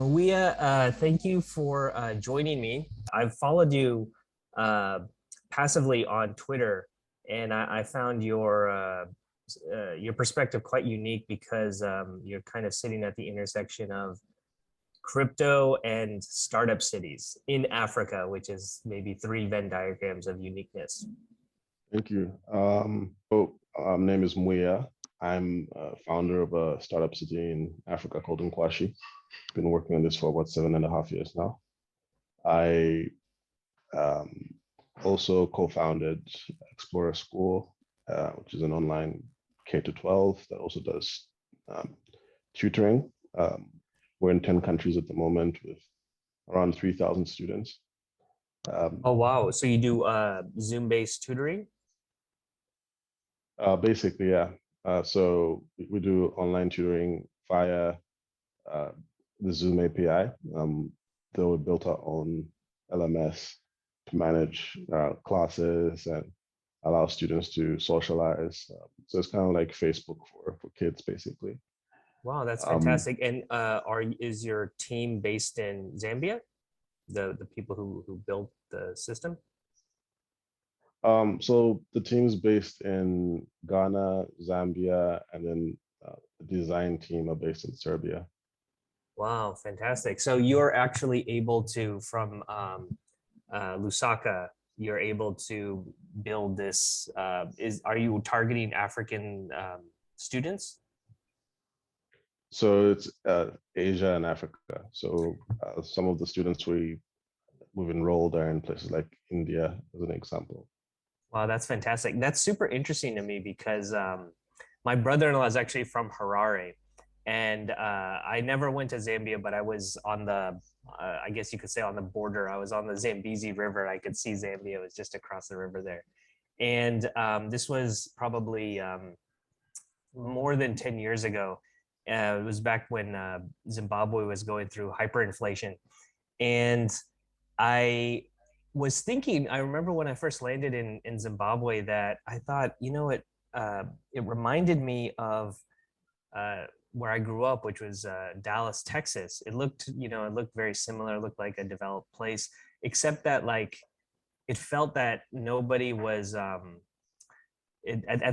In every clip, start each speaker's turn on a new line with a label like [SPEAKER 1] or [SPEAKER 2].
[SPEAKER 1] Mwiya, thank you for joining me. I've followed you uh, passively on Twitter, and I found your perspective quite unique because you're kind of sitting at the intersection of crypto and startup cities in Africa, which is maybe three Venn diagrams of uniqueness.
[SPEAKER 2] Thank you. Name is Mwiya. I'm founder of a startup city in Africa called Nkwashi. Been working on this for about 7.5 years now. I um, also co-founded Explorer School, which is an online K to 12 that also does um, tutoring. We're in 10 countries at the moment with around 3,000 students.
[SPEAKER 1] Oh, wow. So you do Zoom-based tutoring?
[SPEAKER 2] Basically, yeah. So we do online tutoring via uh, the Zoom API. Though we built our own LMS to manage classes and allow students to socialize. So it's kind of like Facebook for kids, basically.
[SPEAKER 1] Wow, that's
[SPEAKER 2] Um,
[SPEAKER 1] fantastic. And is your team based in Zambia? The people who built the system?
[SPEAKER 2] so the team is based in Ghana, Zambia, and then the design team are based in Serbia.
[SPEAKER 1] Wow, fantastic. So you're actually able to, from Lusaka, you're able to build this. Are you targeting African students?
[SPEAKER 2] So it's Asia and Africa. So some of the students we've enrolled are in places like India, as an example.
[SPEAKER 1] Wow, that's fantastic. That's super interesting to me because my brother-in-law is actually from Harare, and I never went to Zambia, but I was on I guess you could say on the border. I was on the Zambezi River. I could see Zambia. It was just across the river there. And this was probably more than 10 years ago. It was back when Zimbabwe was going through hyperinflation. And I was thinking, I remember when I first landed in Zimbabwe that I thought, it reminded me of where I grew up, which was Dallas, Texas. It looked very similar, it looked like a developed place, except that like it felt that nobody was at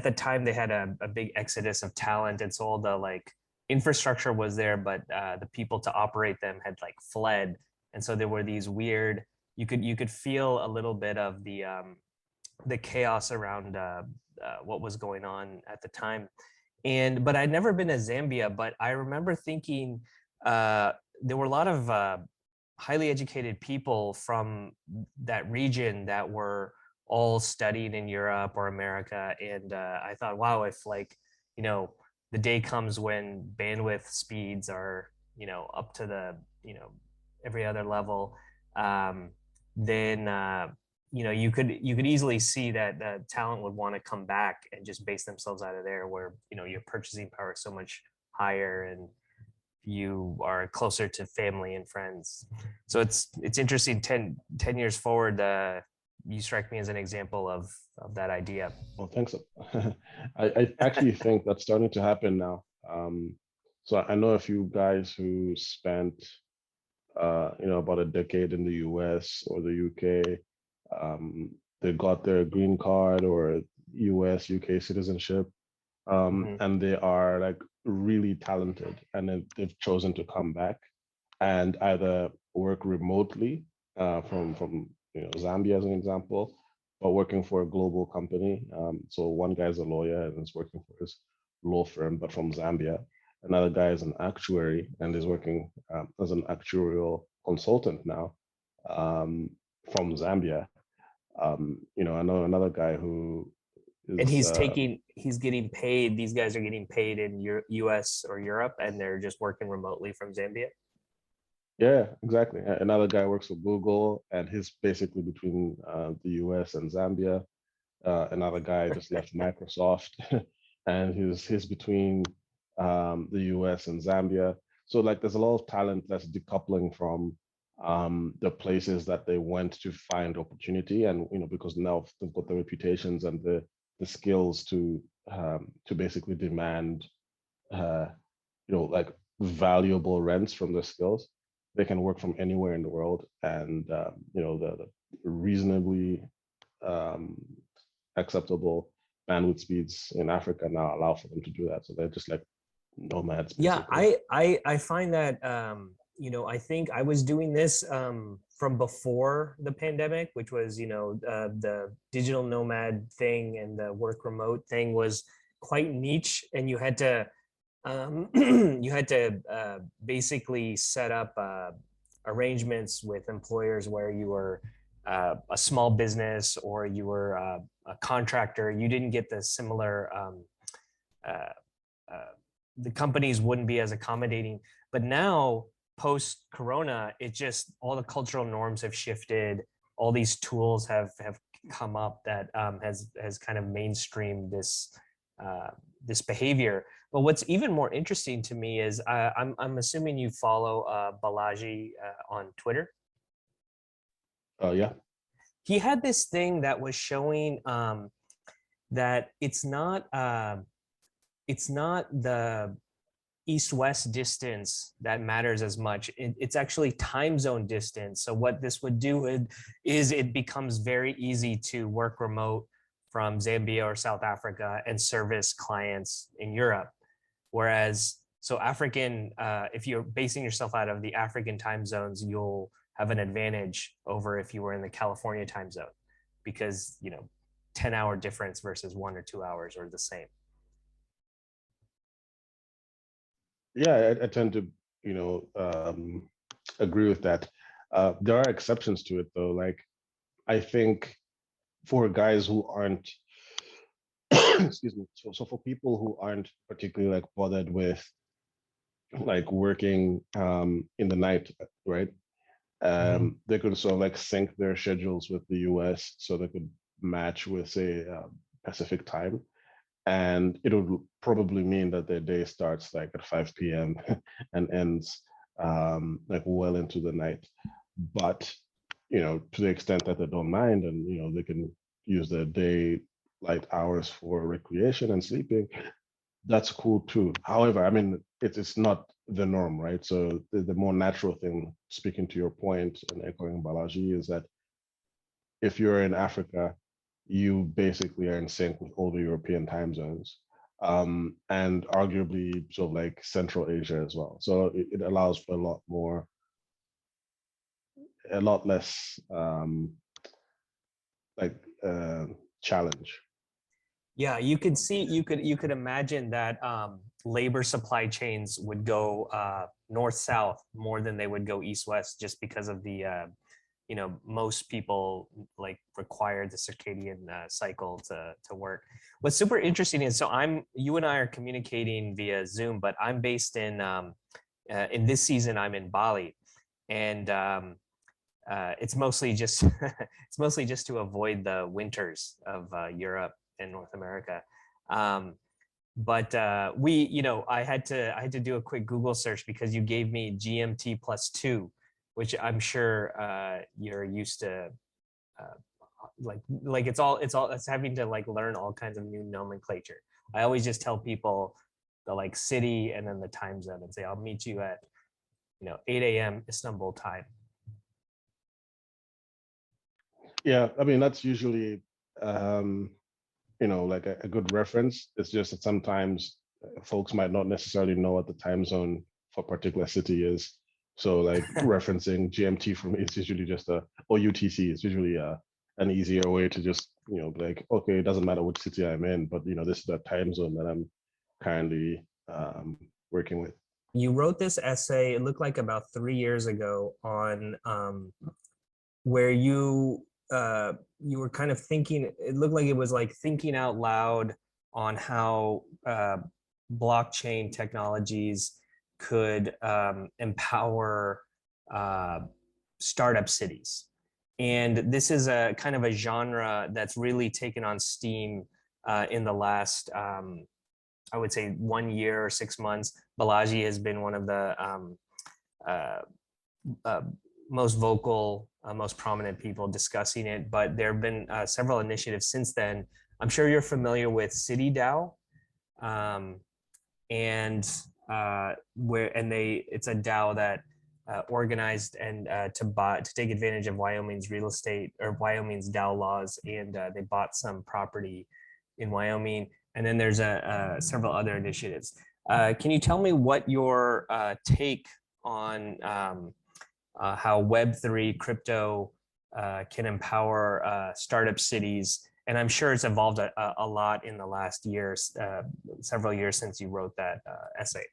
[SPEAKER 1] the time they had a big exodus of talent, and so all the like infrastructure was there, but the people to operate them had like fled, and so there were these weird. You could feel a little bit of the chaos around what was going on at the time, but I'd never been to Zambia. But I remember thinking there were a lot of highly educated people from that region that were all studied in Europe or America. And I thought, wow, if like, you know, the day comes when bandwidth speeds are, up to every other level, um, then, you could easily see that the talent would want to come back and just base themselves out of there where, your purchasing power is so much higher and you are closer to family and friends. So it's interesting. 10 years forward, you strike me as an example of that idea.
[SPEAKER 2] Well, thanks. I actually think that's starting to happen now. So I know a few guys who spent, about a decade in the US or the UK. They got their green card or US, UK citizenship,
[SPEAKER 1] Mhm.
[SPEAKER 2] and they are like really talented, and then they've chosen to come back and either work remotely from Zambia as an example, but working for a global company. So one guy's a lawyer and is working for his law firm, but from Zambia. Another guy is an actuary and is working as an actuarial consultant now um, from Zambia. I know another guy who
[SPEAKER 1] And
[SPEAKER 2] is
[SPEAKER 1] he's getting paid. These guys are getting paid in US or Europe, and they're just working remotely from Zambia.
[SPEAKER 2] yeah, exactly. Another guy works for Google and he's basically between the US and Zambia. Another guy just left Microsoft and he's between the US and Zambia. So like there's a lot of talent that's decoupling from the places that they went to find opportunity, and because now they've got the reputations and the skills to basically demand like valuable rents from their skills. they can work from anywhere in the world, and the reasonably um, acceptable bandwidth speeds in Africa now allow for them to do that. So they're just like nomads,
[SPEAKER 1] Yeah,
[SPEAKER 2] basically.
[SPEAKER 1] I find that I think I was doing this from before the pandemic, which was the digital nomad thing and the work remote thing was quite niche, and you had to basically set up arrangements with employers where you were a small business or you were a contractor. You didn't get the similar uh, uh, the companies wouldn't be as accommodating. But now, post Corona, it just all the cultural norms have shifted. All these tools have come up that has kind of mainstreamed this behavior. But what's even more interesting to me is I'm assuming you follow Balaji on Twitter.
[SPEAKER 2] Yeah.
[SPEAKER 1] He had this thing that was showing that it's not the east-west distance that matters as much. It's actually time zone distance. So what this would do is it becomes very easy to work remote from Zambia or South Africa and service clients in Europe. Whereas, so if you're basing yourself out of the African time zones, you'll have an advantage over if you were in the California time zone, because 10-hour difference versus 1 or 2 hours are the same.
[SPEAKER 2] Yeah, I tend to, agree with that. There are exceptions to it, though. Like, I think for guys who aren't, excuse me, so for people who aren't particularly like bothered with like working in the night, right? They could sort of like sync their schedules with the US so they could match with, say, Pacific time. And it would probably mean that their day starts like at 5 p.m. and ends like well into the night. But, to the extent that they don't mind, and, they can use their daylight hours for recreation and sleeping, that's cool too. However, I mean, it's not the norm, right? So the more natural thing, speaking to your point and echoing Balaji, is that if you're in Africa, you basically are in sync with all the European time zones, and arguably sort of like Central Asia as well. So it allows for a lot less like challenge.
[SPEAKER 1] Yeah, you could imagine that labor supply chains would go north-south more than they would go east-west, just because of the most people like require the circadian cycle to work. What's super interesting is, so you and I are communicating via Zoom, but I'm based in this season I'm in Bali, and it's mostly just to avoid the winters of Europe and North America. But I had to do a quick Google search because you gave me GMT +2, which I'm sure you're used to. Like it's having to like learn all kinds of new nomenclature. I always just tell people the like city and then the time zone and say, I'll meet you at 8 a.m. Istanbul time.
[SPEAKER 2] Yeah, I mean, that's usually like a good reference. It's just that sometimes folks might not necessarily know what the time zone for a particular city is. So like referencing GMT for me is usually just or UTC is usually an easier way to just, like, okay, it doesn't matter which city I'm in, but this is the time zone that I'm currently working with.
[SPEAKER 1] You wrote this essay, it looked like about 3 years ago, on where you were kind of thinking, it looked like it was like thinking out loud on how blockchain technologies could empower startup cities. And this is a kind of a genre that's really taken on steam in the last, I would say, 1 year or 6 months. Balaji has been one of the most vocal, most prominent people discussing it, but there have been several initiatives since then. I'm sure you're familiar with City Dao, it's a DAO that organized and to take advantage of Wyoming's real estate or Wyoming's Dao laws, and they bought some property in Wyoming. And then there's several other initiatives. Can you tell me what your take on how Web3 crypto can empower startup cities? And I'm sure it's evolved a lot in the last years, several years since you wrote that essay.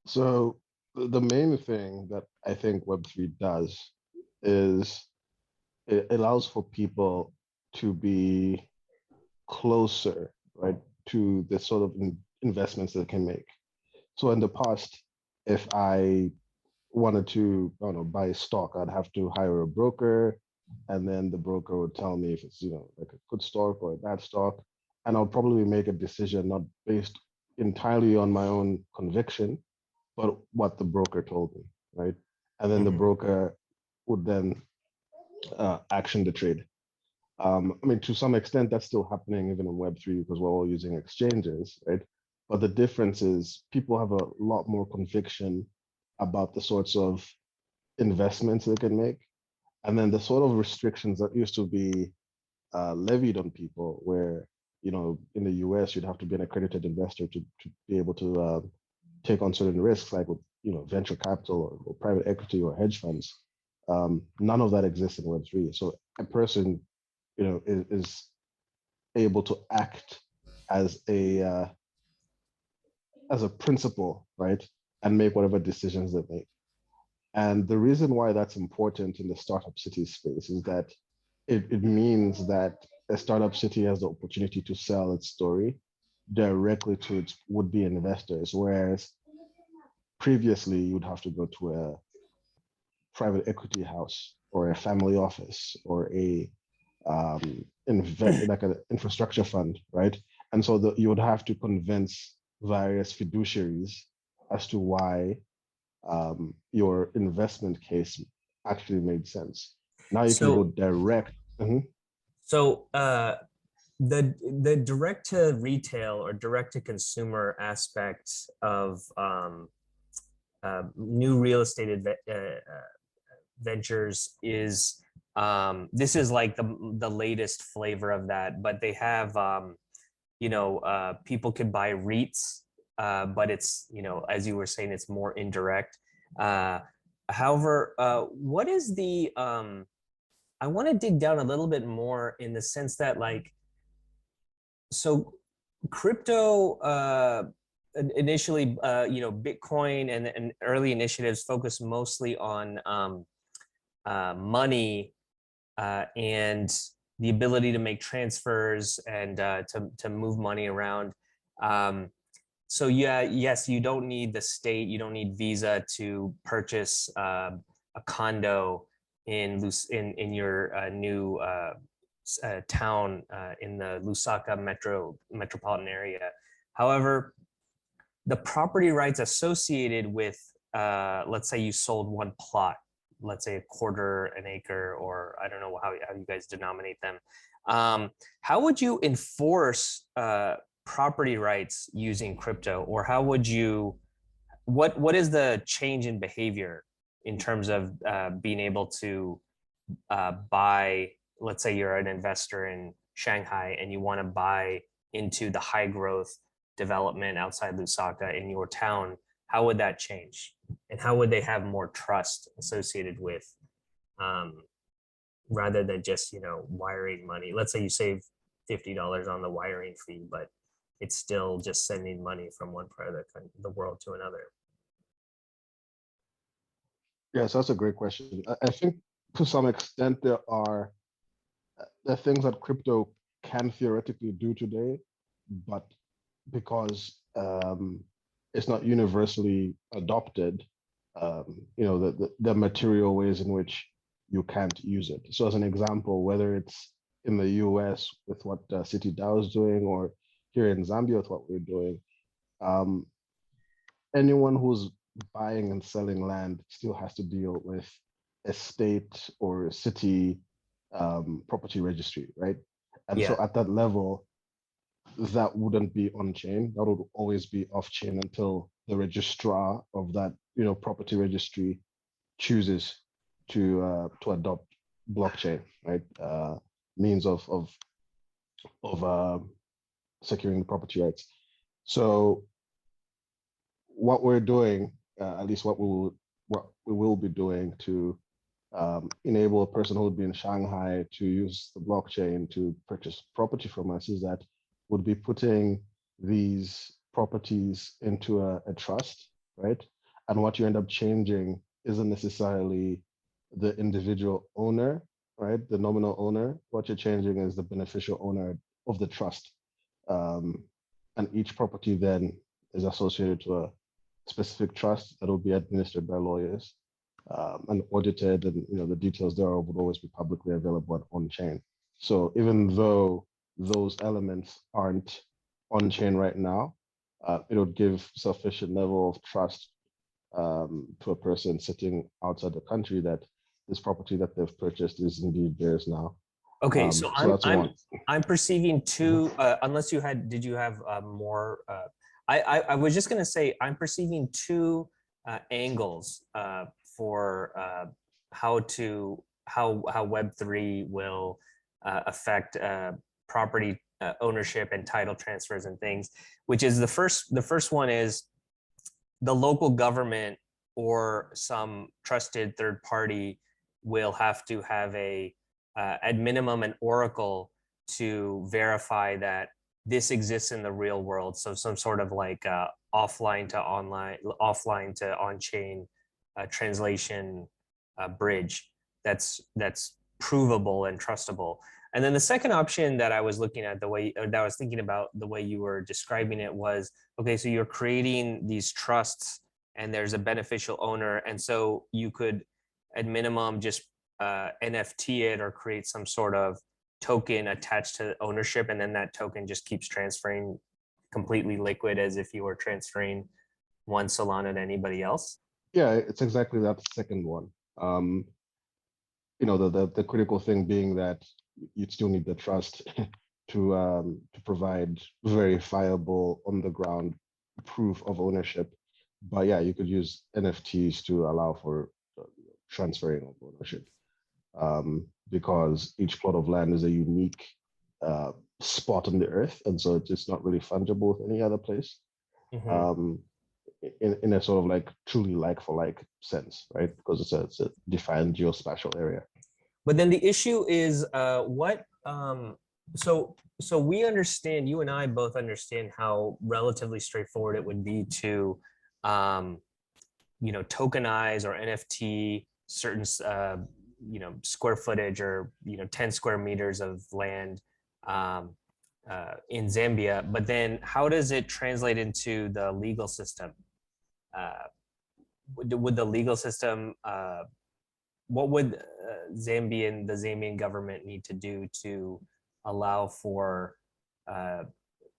[SPEAKER 2] So the main thing that I think Web3 does is it allows for people to be closer, right, to the sort of investments they can make. So in the past, if I wanted to, I don't know, buy stock, I'd have to hire a broker, and then the broker would tell me if it's, like a good stock or a bad stock, and I'll probably make a decision not based entirely on my own conviction, but what the broker told me, right? And then the broker would then action the trade. I mean, to some extent, that's still happening even in Web3 because we're all using exchanges, right? But the difference is people have a lot more conviction about the sorts of investments they can make. And then the sort of restrictions that used to be levied on people where, in the US, you'd have to be an accredited investor to be able to take on certain risks, like with, venture capital or private equity or hedge funds. None of that exists in Web3. So a person, is able to act as a principal, right, and make whatever decisions they make. And the reason why that's important in the startup city space is that it means that a startup city has the opportunity to sell its story directly to its would-be investors, whereas previously you'd have to go to a private equity house or a family office or a like an infrastructure fund, right? And so you would have to convince various fiduciaries as to why your investment case actually made sense. Now you can go direct.
[SPEAKER 1] So the direct to retail or direct to consumer aspect of new real estate ventures is this is like the latest flavor of that, but they have people could buy REITs, but it's, as you were saying, it's more indirect. However, what is the I want to dig down a little bit more in the sense that, like, so crypto initially, Bitcoin and early initiatives focus mostly on money and the ability to make transfers and to move money around. So yes, you don't need the state, you don't need Visa to purchase a condo in your new town in the Lusaka metropolitan area. However, the property rights associated with, let's say you sold one plot, let's say a quarter an acre, or I don't know how you guys denominate them. How would you enforce property rights using crypto, or how would you, what is the change in behavior in terms of being able to buy, let's say you're an investor in Shanghai and you want to buy into the high growth development outside Lusaka in your town, how would that change? And how would they have more trust associated with, rather than just, wiring money? Let's say you save $50 on the wiring fee, but it's still just sending money from one part of the world to another.
[SPEAKER 2] Yes, that's a great question. I think to some extent there are things that crypto can theoretically do today, but because it's not universally adopted, the material ways in which you can't use it. So as an example, whether it's in the US with what City Dao is doing, or here in Zambia with what we're doing, anyone who's buying and selling land still has to deal with a state or city property registry, right? And so at that level, that wouldn't be on chain. That would always be off chain until the registrar of that property registry chooses to adopt blockchain, right? Means of securing the property rights. So what we're doing, at least what we will be doing to enable a person who would be in Shanghai to use the blockchain to purchase property from us, is that would be putting these properties into a trust, right? And what you end up changing isn't necessarily the individual owner, right? The nominal owner. What you're changing is the beneficial owner of the trust. And each property then is associated to a specific trust that will be administered by lawyers and audited, and the details there would always be publicly available on chain. So even though those elements aren't on chain right now, it would give sufficient level of trust to a person sitting outside the country that this property that they've purchased is indeed theirs now.
[SPEAKER 1] Okay, so
[SPEAKER 2] that's one.
[SPEAKER 1] I'm perceiving two. Unless did you have more? I was just gonna say I'm perceiving two angles for how Web3 will affect property ownership and title transfers and things. Which is the first one is the local government or some trusted third party will have to have at minimum an oracle to verify that this exists in the real world. So some sort of like offline to on-chain translation bridge that's provable and trustable. And then the second option that I was looking at, that I was thinking about the way you were describing it was, okay, so you're creating these trusts and there's a beneficial owner. And so you could at minimum just NFT it or create some sort of token attached to ownership. And then that token just keeps transferring completely liquid as if you were transferring one Solana to anybody else.
[SPEAKER 2] Yeah, it's exactly that second one. The critical thing being that you still need the trust to provide verifiable on the ground proof of ownership. But yeah, you could use NFTs to allow for transferring of ownership, because each plot of land is a unique spot on the earth, and so it's not really fungible with any other place. Mm-hmm. In a sort of like truly like for like sense, right? Because it's a defined geospatial area.
[SPEAKER 1] But then the issue is so we understand, you and I both understand how relatively straightforward it would be to tokenize or NFT certain square footage or 10 square meters of land in Zambia. But then how does it translate into the legal system? Would the legal system, what would the Zambian government need to do to allow for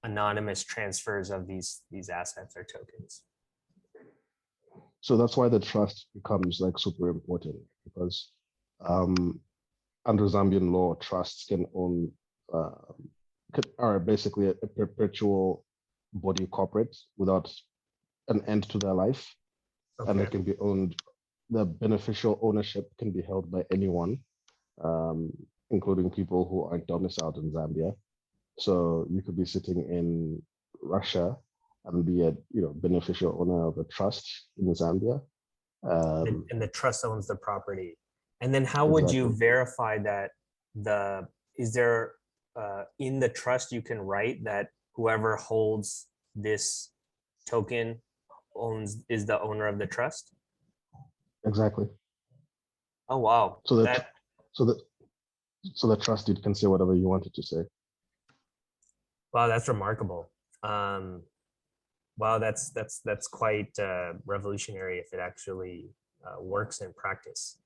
[SPEAKER 1] anonymous transfers of these assets or tokens?
[SPEAKER 2] So that's why the trust becomes like super important, because under Zambian law, trusts can own are basically a perpetual body corporate without an end to their life. Okay. And it can be owned, the beneficial ownership can be held by anyone, including people who aren't domiciled in Zambia. So you could be sitting in Russia and be a beneficial owner of a trust in Zambia.
[SPEAKER 1] And the trust owns the property. And then how would you verify that is there in the trust you can write that whoever holds this token is the owner of the trust?
[SPEAKER 2] Exactly.
[SPEAKER 1] Oh wow.
[SPEAKER 2] So the trust deed can say whatever you want it to say.
[SPEAKER 1] Wow, that's remarkable. Wow, that's quite revolutionary if it actually works in practice.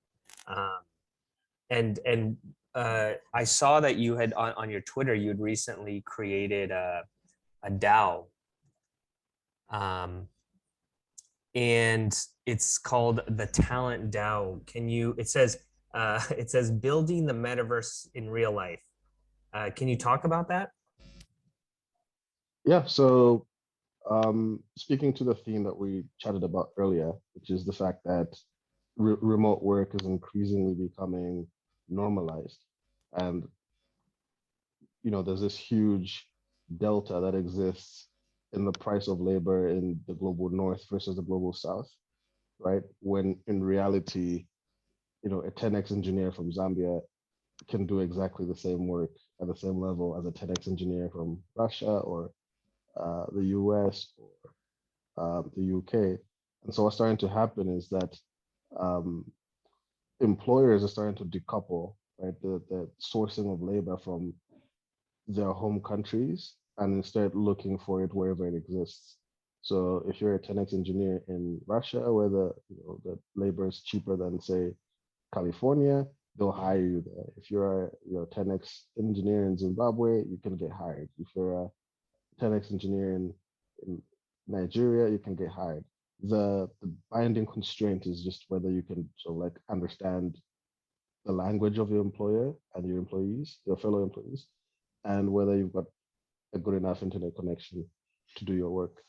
[SPEAKER 1] And I saw that you had on your Twitter, you'd recently created a DAO. And it's called the Talent Dao. It says building the metaverse in real life. Can you talk about that?
[SPEAKER 2] Yeah, so Speaking to the theme that we chatted about earlier, which is the fact that remote work is increasingly becoming normalized, and there's this huge delta that exists in the price of labor in the global north versus the global south, right? When in reality, a 10x engineer from Zambia can do exactly the same work at the same level as a 10x engineer from Russia or the US or the UK. And so what's starting to happen is that um, employers are starting to decouple, right, the sourcing of labor from their home countries and instead looking for it wherever it exists. So if you're a 10x engineer in Russia, where the labor is cheaper than say California, they'll hire you there. If you're a 10x engineer in Zimbabwe, you can get hired. If you're a 10x engineer in Nigeria, you can get hired. The binding constraint is just whether you can sort of like understand the language of your employer and your employees, your fellow employees, and whether you've got a good enough internet connection to do your work.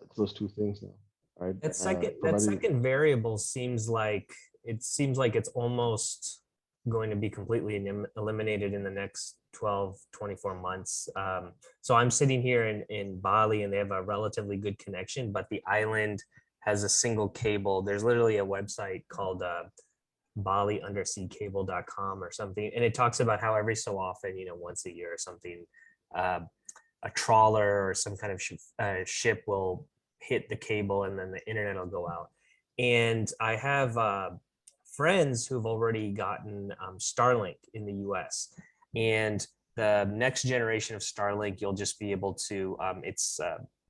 [SPEAKER 2] It's those two things now, right?
[SPEAKER 1] That second variable seems like it's almost going to be completely eliminated in the next 12, 24 months. So I'm sitting here in Bali and they have a relatively good connection, but the island has a single cable. There's literally a website called baliunderseacable.com or something. And it talks about how every so often, once a year or something, uh, a trawler or some kind of ship will hit the cable and then the internet will go out. And I have friends who've already gotten Starlink in the US. And the next generation of Starlink, you'll just be able to, it's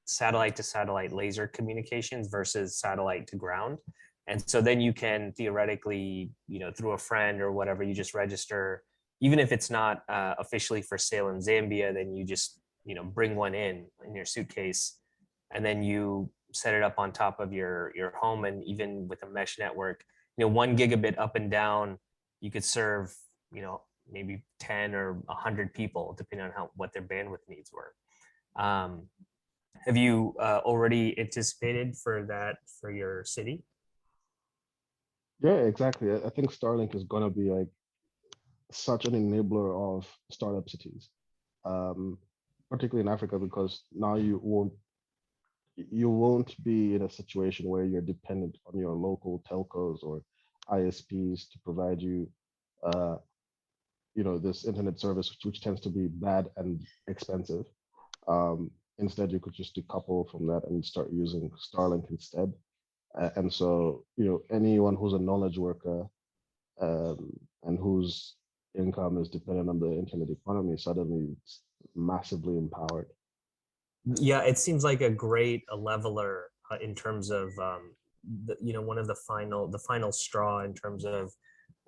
[SPEAKER 1] satellite to satellite laser communications versus satellite to ground. And so then you can theoretically, through a friend or whatever, you just register, even if it's not officially for sale in Zambia, then you just, bring one in your suitcase, and then you set it up on top of your home. And even with a mesh network, 1 gigabit up and down, you could serve, maybe 10 or 100 people, depending on what their bandwidth needs were. Have you already anticipated for that for your city?
[SPEAKER 2] Yeah, exactly. I think Starlink is going to be like such an enabler of startup cities, um, particularly in Africa, because now you won't be in a situation where you're dependent on your local telcos or ISPs to provide you, uh, this internet service, which tends to be bad and expensive. Instead, you could just decouple from that and start using Starlink instead. And so, anyone who's a knowledge worker and whose income is dependent on the internet economy suddenly is massively empowered.
[SPEAKER 1] Yeah, it seems like a great leveler in terms of one of the final straw in terms of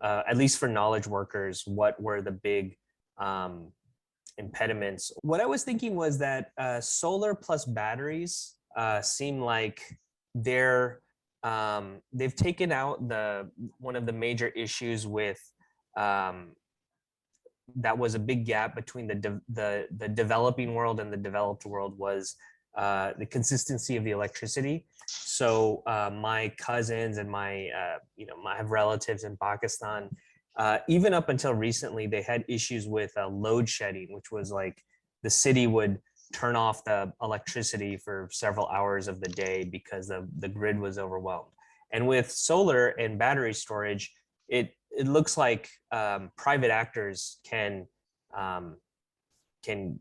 [SPEAKER 1] at least for knowledge workers, what were the big um, impediments. What I was thinking was that solar plus batteries seem like they've taken out one of the major issues with um, that was a big gap between the developing world and the developed world was the consistency of the electricity. So my cousins and I have relatives in Pakistan. Even up until recently, they had issues with load shedding, which was like the city would turn off the electricity for several hours of the day because the grid was overwhelmed. And with solar and battery storage, it looks like private actors um, can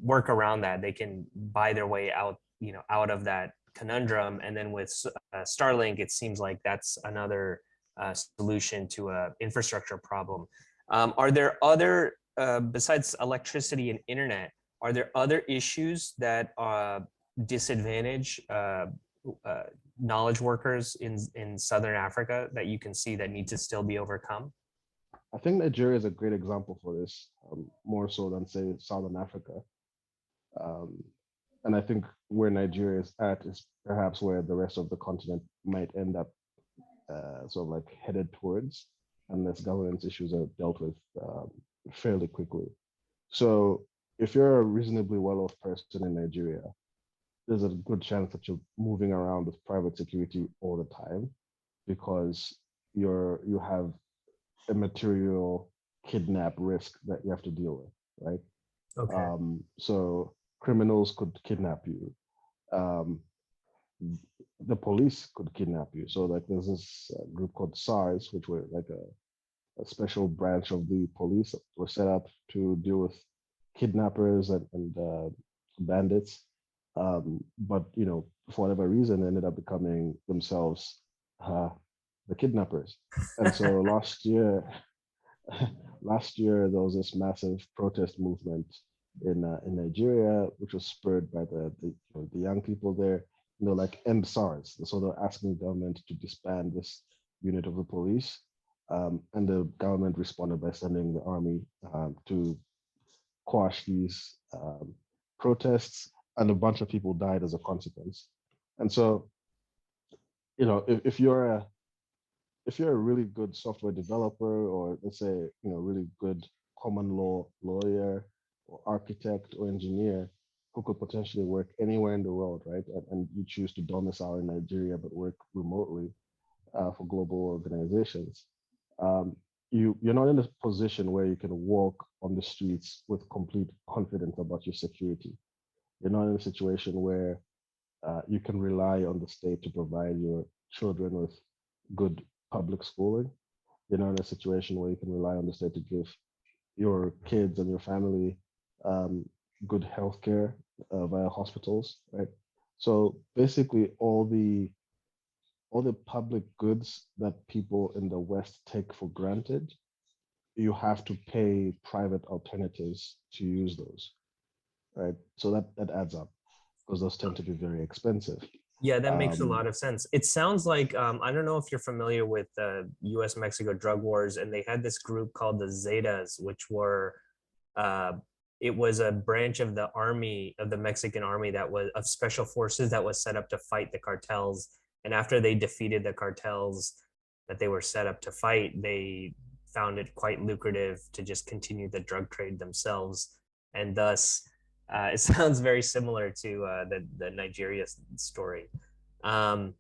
[SPEAKER 1] work around that. They can buy their way out, out of that conundrum. And then with Starlink, it seems like that's another solution to a infrastructure problem. Are there other besides electricity and internet? Are there other issues that disadvantage uh, knowledge workers in Southern Africa that you can see that need to still be overcome?
[SPEAKER 2] I think Nigeria is a great example for this, more so than say Southern Africa. Um, and I think where Nigeria is at is perhaps where the rest of the continent might end up sort of like headed towards, unless governance issues are dealt with fairly quickly. So if you're a reasonably well-off person in Nigeria, there's a good chance that you're moving around with private security all the time because you have a material kidnap risk that you have to deal with, right?
[SPEAKER 1] Okay.
[SPEAKER 2] So criminals could kidnap you. Um, the police could kidnap you. So like there's this group called SARS, which were like a special branch of the police that were set up to deal with kidnappers and bandits. But you know, for whatever reason, they ended up becoming themselves uh, the kidnappers. And so last year, last year there was this massive protest movement in Nigeria, which was spurred by the young people there. You know, like end SARS. So they're asking the government to disband this unit of the police, and the government responded by sending the army to quash these protests, and a bunch of people died as a consequence. And so, you know, if you're a really good software developer, or let's say, you know, really good common law lawyer or architect or engineer who could potentially work anywhere in the world, right? And you choose to domicile in Nigeria but work remotely for global organizations, um, you're not in a position where you can walk on the streets with complete confidence about your security. You're not in a situation where you can rely on the state to provide your children with good public schooling. You're not in a situation where you can rely on the state to give your kids and your family um, good healthcare via hospitals, right? So basically, all the public goods that people in the West take for granted, you have to pay private alternatives to use those, right? So that adds up because those tend to be very expensive.
[SPEAKER 1] Yeah, that makes a
[SPEAKER 2] Um,
[SPEAKER 1] lot of sense. It sounds like I don't know if you're familiar with the U.S. Mexico drug wars, and they had this group called the Zetas, which were uh, it was a branch of the army of the Mexican army that was of special forces that was set up to fight the cartels. And after they defeated the cartels that they were set up to fight, they found it quite lucrative to just continue the drug trade themselves, and thus it sounds very similar to the Nigeria story. Um,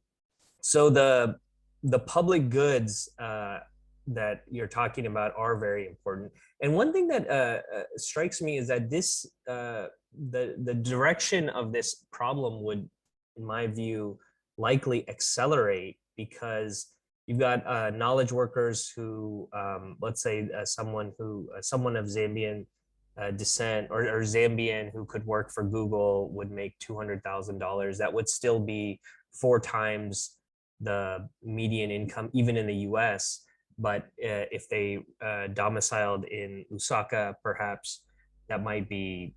[SPEAKER 1] so the public goods that you're talking about are very important. And one thing that strikes me is that this the direction of this problem would, in my view, likely accelerate because you've got knowledge workers who, let's say, someone of Zambian descent or Zambian who could work for Google would make $200,000. That would still be 4 times the median income, even in the US. But if they domiciled in Lusaka, perhaps that might be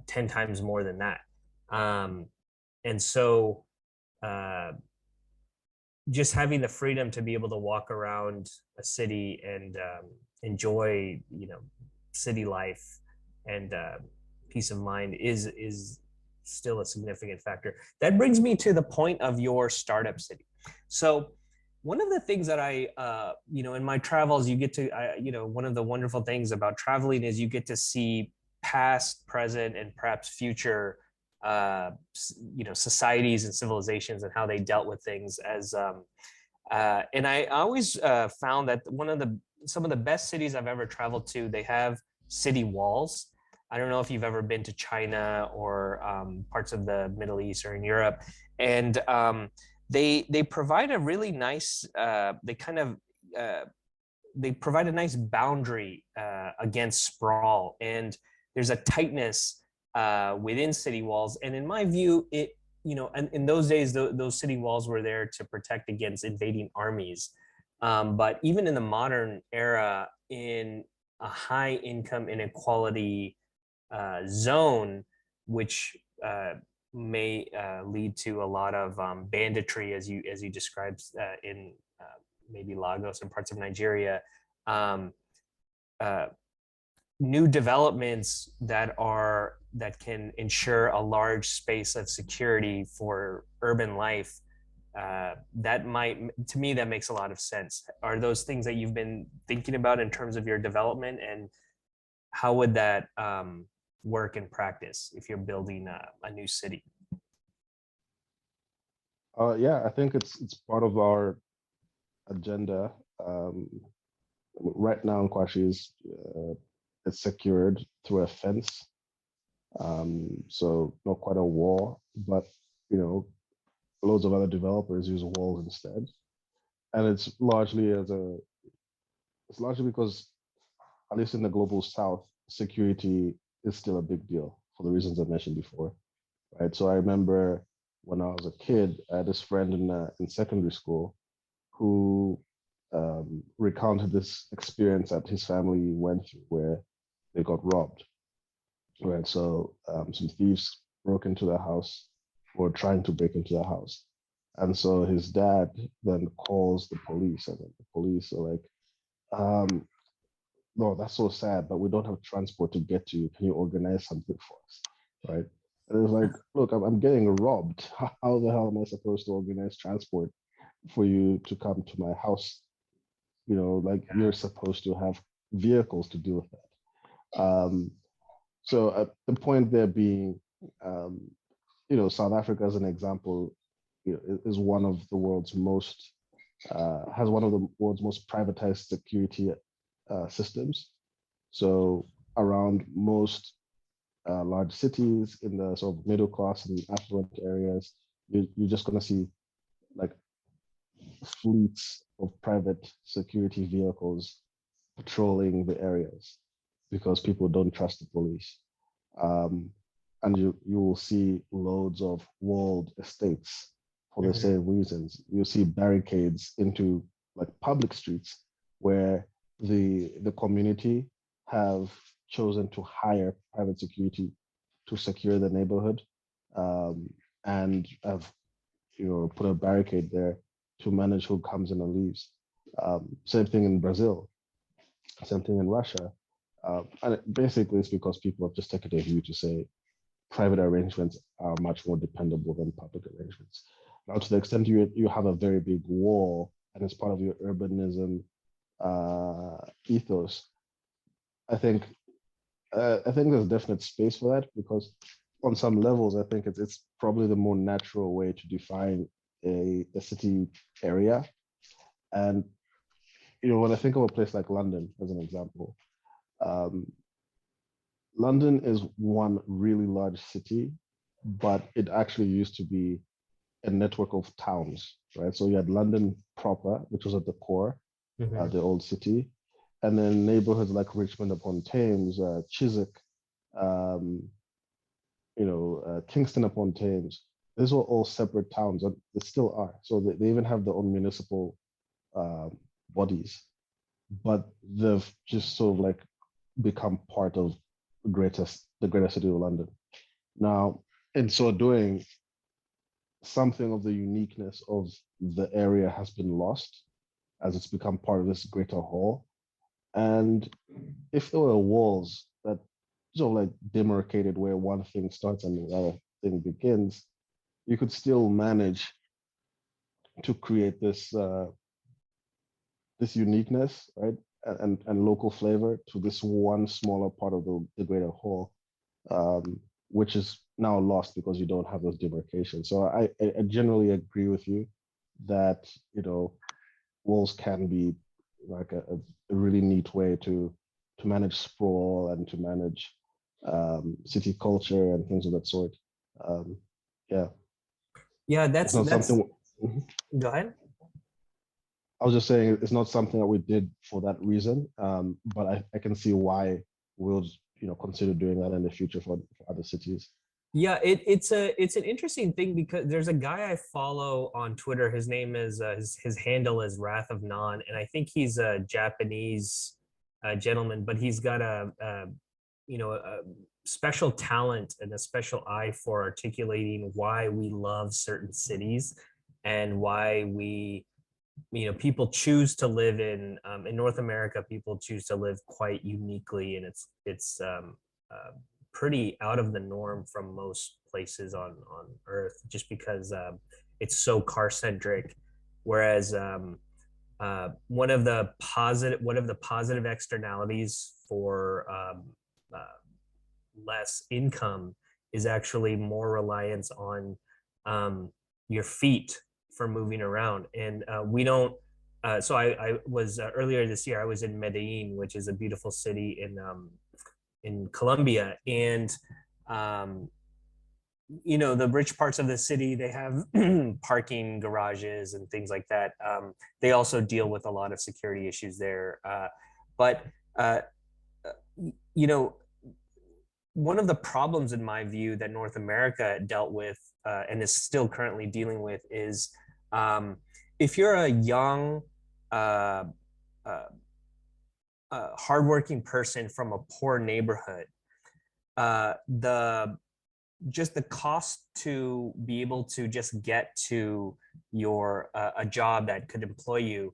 [SPEAKER 1] 10 times more than that. Um, and so uh, just having the freedom to be able to walk around a city and enjoy, city life and peace of mind is still a significant factor. That brings me to the point of your startup city. So one of the things that in my travels, you get to, one of the wonderful things about traveling is you get to see past, present, and perhaps future societies and civilizations and how they dealt with things and I always found that some of the best cities I've ever traveled to, they have city walls. I don't know if you've ever been to China or parts of the Middle East or in Europe, and they provide a really nice they provide a nice boundary against sprawl, and there's a tightness within city walls. And in my view, and in those days, those city walls were there to protect against invading armies. But even in the modern era, in a high income inequality zone, which may lead to a lot of banditry, as you described in maybe Lagos and parts of Nigeria. Um, uh, New developments that can ensure a large space of security for urban life, that might, to me, that makes a lot of sense. Are those things that you've been thinking about in terms of your development, and how would that work in practice if you're building a new city?
[SPEAKER 2] Yeah, I think it's part of our agenda. Um, right now, in Kwashi is it's secured through a fence, so not quite a wall, but you know, loads of other developers use walls instead, and it's largely because at least in the global south, security is still a big deal for the reasons I mentioned before, right? So I remember when I was a kid, I had this friend in secondary school who recounted this experience that his family went through where they got robbed, right? So some thieves broke into the house or trying to break into the house. And so his dad then calls the police, and then the police are like, um, no, that's so sad, but we don't have transport to get to you. Can you organize something for us? Right. And it was like, look, I'm getting robbed. How the hell am I supposed to organize transport for you to come to my house? You know, like
[SPEAKER 1] Yeah.
[SPEAKER 2] you're supposed to have vehicles to deal with that. So the point there being, um, South Africa as an example, is one of the world's most has one of the world's most privatized security systems. So around most large cities in the sort of middle class and affluent areas, you're just going to see like fleets of private security vehicles patrolling the areas because people don't trust the police. Um, and you will see loads of walled estates for the
[SPEAKER 1] Mhm.
[SPEAKER 2] same reasons. You'll see barricades into like public streets where the community have chosen to hire private security to secure the neighborhood, and have put a barricade there to manage who comes in and leaves. Same thing in Brazil, same thing in Russia. And basically, it's because people have just taken a view to say private arrangements are much more dependable than public arrangements. Now, to the extent you have a very big wall and it's part of your urbanism ethos, I think I think there's definite space for that because on some levels, I think it's probably the more natural way to define a city area. And when I think of a place like London as an example, um, London is one really large city, but it actually used to be a network of towns, right? So you had London proper, which was at the core,
[SPEAKER 1] Mhm.
[SPEAKER 2] the old city, and then neighborhoods like Richmond upon Thames, Chiswick, um, Kingston upon Thames. These were all separate towns, and they still are. So they even have their own municipal um, bodies, but they've just sort of like become part of the greater city of London. Now, in so doing, something of the uniqueness of the area has been lost as it's become part of this greater whole. And if there were walls that sort of like demarcated where one thing starts and the other thing begins, you could still manage to create this uniqueness, right? And local flavor to this one smaller part of the greater whole, which is now lost because you don't have those demarcations. So I generally agree with you that walls can be like a really neat way to manage sprawl and to manage city culture and things of that sort. Um, yeah,
[SPEAKER 1] Yeah,
[SPEAKER 2] it's not
[SPEAKER 1] that's
[SPEAKER 2] something. Mhm.
[SPEAKER 1] go ahead.
[SPEAKER 2] I was just saying it's not something that we did for that reason, but I can see why we'll consider doing that in the future for other cities.
[SPEAKER 1] Yeah, it's an interesting thing because there's a guy I follow on Twitter. His name is his handle is Wrath of Non, and I think he's a Japanese gentleman, but he's got a special talent and a special eye for articulating why we love certain cities and why people choose to live in North America. People choose to live quite uniquely, and it's pretty out of the norm from most places on Earth, just because it's so car centric. Whereas one of the positive externalities for uh, less income is actually more reliance on your feet for moving around. And we don't. So I was earlier this year. I was in Medellin, which is a beautiful city in Colombia, and um, you know, the rich parts of the city, they have parking garages and things like that. They also deal with a lot of security issues there. But uh, you know, one of the problems in my view that North America dealt with and is still currently dealing with is um, if you're a young uh, uh, hardworking person from a poor neighborhood, the just the cost to be able to just get to your a job that could employ you,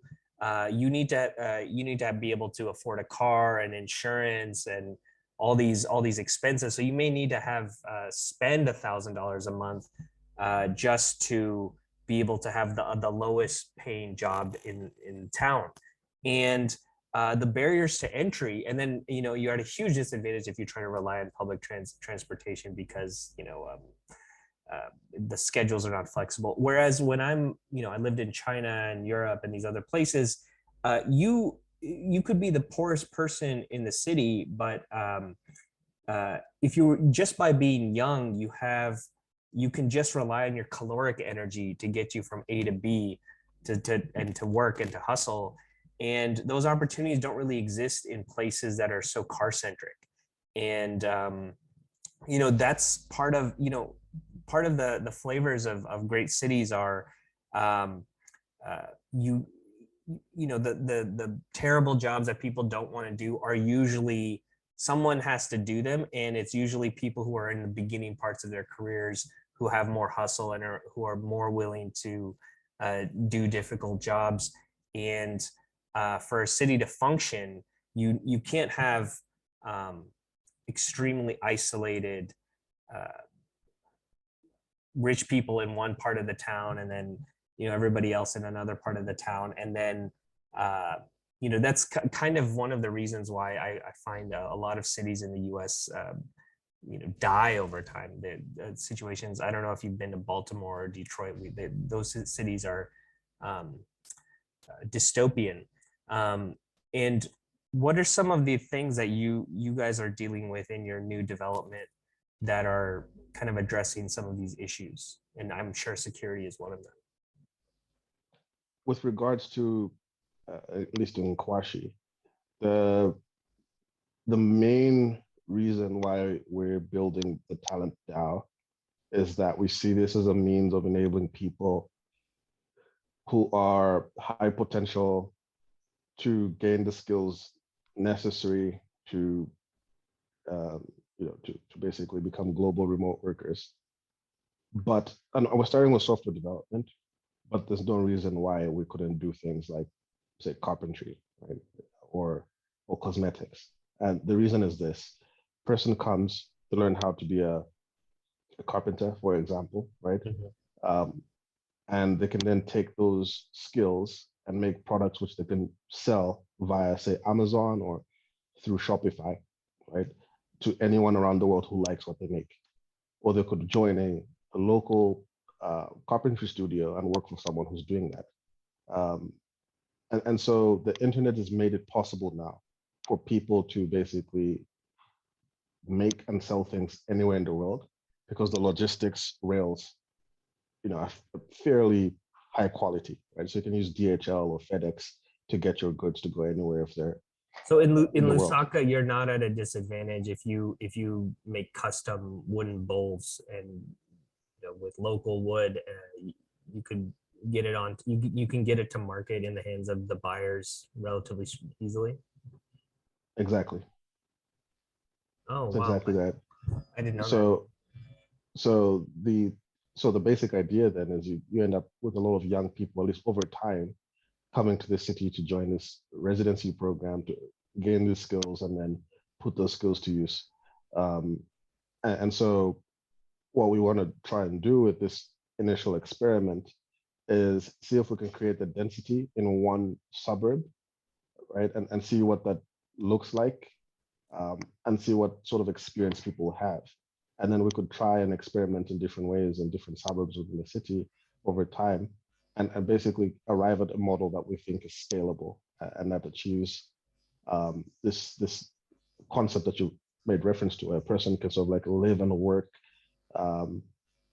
[SPEAKER 1] you need to be able to afford a car and insurance and all these expenses. So you may need to have spend $1,000 a month just to be able to have the lowest paying job in town. And the barriers to entry, and then you know you're at a huge disadvantage if you're trying to rely on public transportation because you know the schedules are not flexible. Whereas when I'm, you know, I lived in China and Europe and these other places, you could be the poorest person in the city, but if you just by being young, you can just rely on your caloric energy to get you from A to B to work and to hustle. And those opportunities don't really exist in places that are so car centric. And you know, that's part of, you know, part of the flavors of great cities are um, you you know, the terrible jobs that people don't want to do are usually someone has to do them, and it's usually people who are in the beginning parts of their careers who have more hustle and who are more willing to do difficult jobs. And for a city to function, you can't have um, extremely isolated rich people in one part of the town and then, you know, everybody else in another part of the town. And then you know, that's kind of one of the reasons why I find a lot of cities in the US you know, die over time. The situations, I don't know if you've been to Baltimore or Detroit, those cities are um, dystopian. And what are some of the things that you guys are dealing with in your new development that are kind of addressing some of these issues? And I'm sure security is one of them.
[SPEAKER 2] With regards to, at least in Kwashi, the the main reason why we're building the Talent Dao is that we see this as a means of enabling people who are high potential to gain the skills necessary to, you know, to basically become global remote workers. But and we're starting with software development, but there's no reason why we couldn't do things like, say, carpentry, right, or cosmetics. And the reason is this: person comes to learn how to be a carpenter, for example, right? Mm-hmm. And they can then take those skills and make products which they can sell via, say, Amazon or through Shopify, right, to anyone around the world who likes what they make. Or they could join a local carpentry studio and work for someone who's doing that. And so the internet has made it possible now for people to basically make and sell things anywhere in the world because the logistics rails, you know, are fairly high quality, right? So you can use DHL or FedEx to get your goods to go anywhere if they're
[SPEAKER 1] so in Lusaka world. You're not at a disadvantage if you make custom wooden bowls and, you know, with local wood, you could get it on. You can get it to market in the hands of the buyers relatively easily.
[SPEAKER 2] Exactly.
[SPEAKER 1] Oh,
[SPEAKER 2] it's
[SPEAKER 1] wow.
[SPEAKER 2] Exactly that.
[SPEAKER 1] I didn't know
[SPEAKER 2] that. So the basic idea then is you end up with a lot of young people, at least over time, coming to the city to join this residency program to gain these skills and then put those skills to use. And so what we want to try and do with this initial experiment is see if we can create the density in one suburb, right? And see what that looks like, and see what sort of experience people have. And then we could try and experiment in different ways in different suburbs within the city over time, and basically arrive at a model that we think is scalable and that achieves this concept that you made reference to, where a person can sort of like live and work um,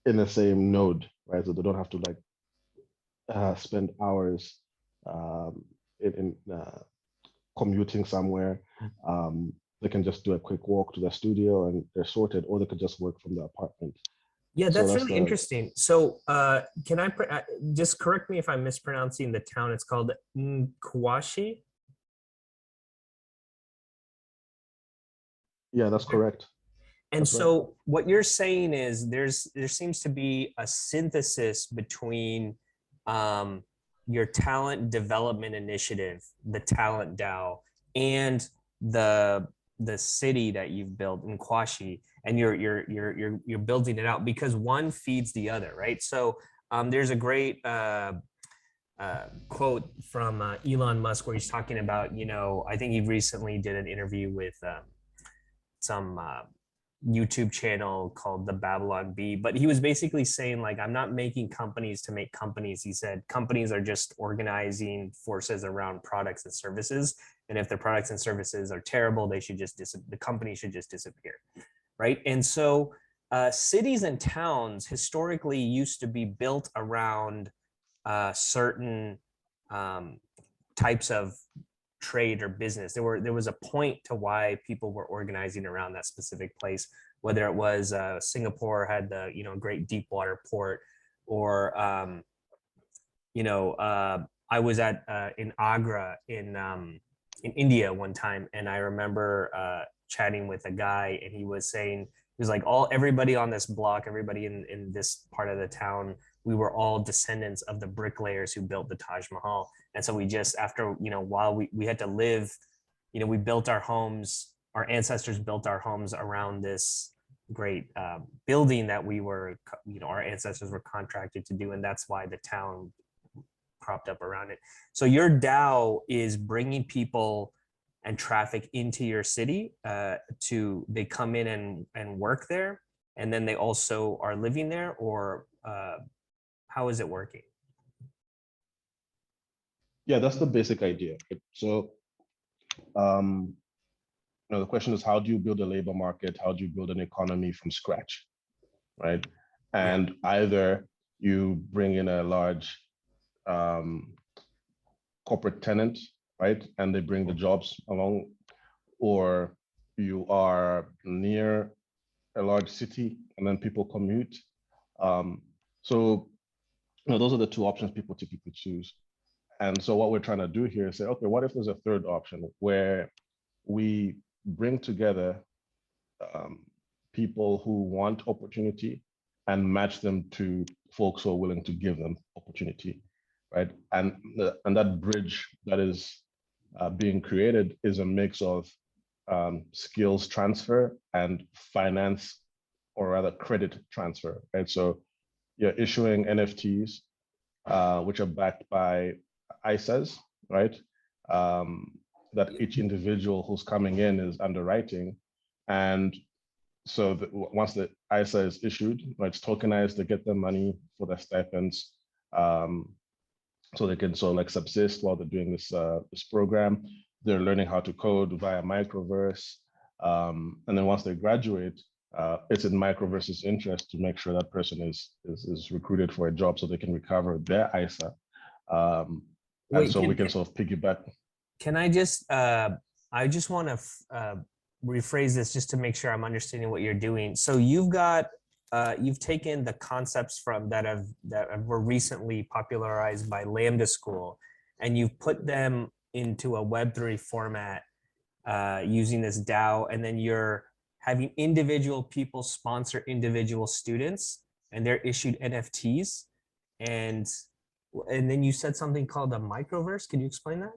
[SPEAKER 2] in the same node, right? So they don't have to like spend hours um, in commuting somewhere. They can just do a quick walk to the studio and they're sorted, or they could just work from the apartment.
[SPEAKER 1] Yeah,
[SPEAKER 2] So
[SPEAKER 1] that's
[SPEAKER 2] that's
[SPEAKER 1] really
[SPEAKER 2] the
[SPEAKER 1] interesting. So, can I just correct me if I'm mispronouncing the town? It's called Nkwashi.
[SPEAKER 2] yeah, that's correct.
[SPEAKER 1] And
[SPEAKER 2] That's right.
[SPEAKER 1] so, what you're saying is there seems to be a synthesis between um, your talent development initiative, the Talent Dao, and the the city that you've built in Kwashi, and you're building it out because one feeds the other, right? So there's a great quote from Elon Musk where he's talking about, I think he recently did an interview with some YouTube channel called the Babylon Bee, but he was basically saying like, I'm not making companies to make companies. He said companies are just organizing forces around products and services, and if their products and services are terrible, they should just the company should just disappear, right? And so cities and towns historically used to be built around certain um, types of trade or business. There was a point to why people were organizing around that specific place, whether it was Singapore had the great deep water port, or I was at in Agra in India one time, and I remember chatting with a guy, and he was saying he was like everybody on this block, everybody in this part of the town, we were all descendants of the bricklayers who built the Taj Mahal. And so we just after while we had to live, we built our homes. Our ancestors built our homes around this great building that we were our ancestors were contracted to do, and that's why the town propped up around it. So your DAO is bringing people and traffic into your city they come in and work there, and then they also are living there, or how is it working?
[SPEAKER 2] Yeah, that's the basic idea. So um, the question is, how do you build a labor market? How do you build an economy from scratch, right? And either you bring in a large corporate tenant, right, and they bring the jobs along, or you are near a large city and then people commute. So those are the two options people typically choose. And so what we're trying to do here is say, okay, what if there's a third option where we bring together people who want opportunity and match them to folks who are willing to give them opportunity, right? And that bridge that is being created is a mix of skills transfer and finance, or rather credit transfer, right? So you're issuing NFTs, which are backed by ISAs, right? That each individual who's coming in is underwriting. And so once the ISA is issued, it's tokenized, they get their money for their stipends. So they can sort of like subsist while they're doing this program. They're learning how to code via Microverse. And then once they graduate, it's in Microverse's interest to make sure that person is recruited for a job so they can recover their ISA. And so we can sort of piggyback.
[SPEAKER 1] Can I just want to rephrase this just to make sure I'm understanding what you're doing. So you've taken the concepts that were recently popularized by Lambda School, and you've put them into a Web3 format using this DAO, and then you're having individual people sponsor individual students, and they're issued NFTs, and then you said something called a microverse. Can you explain that?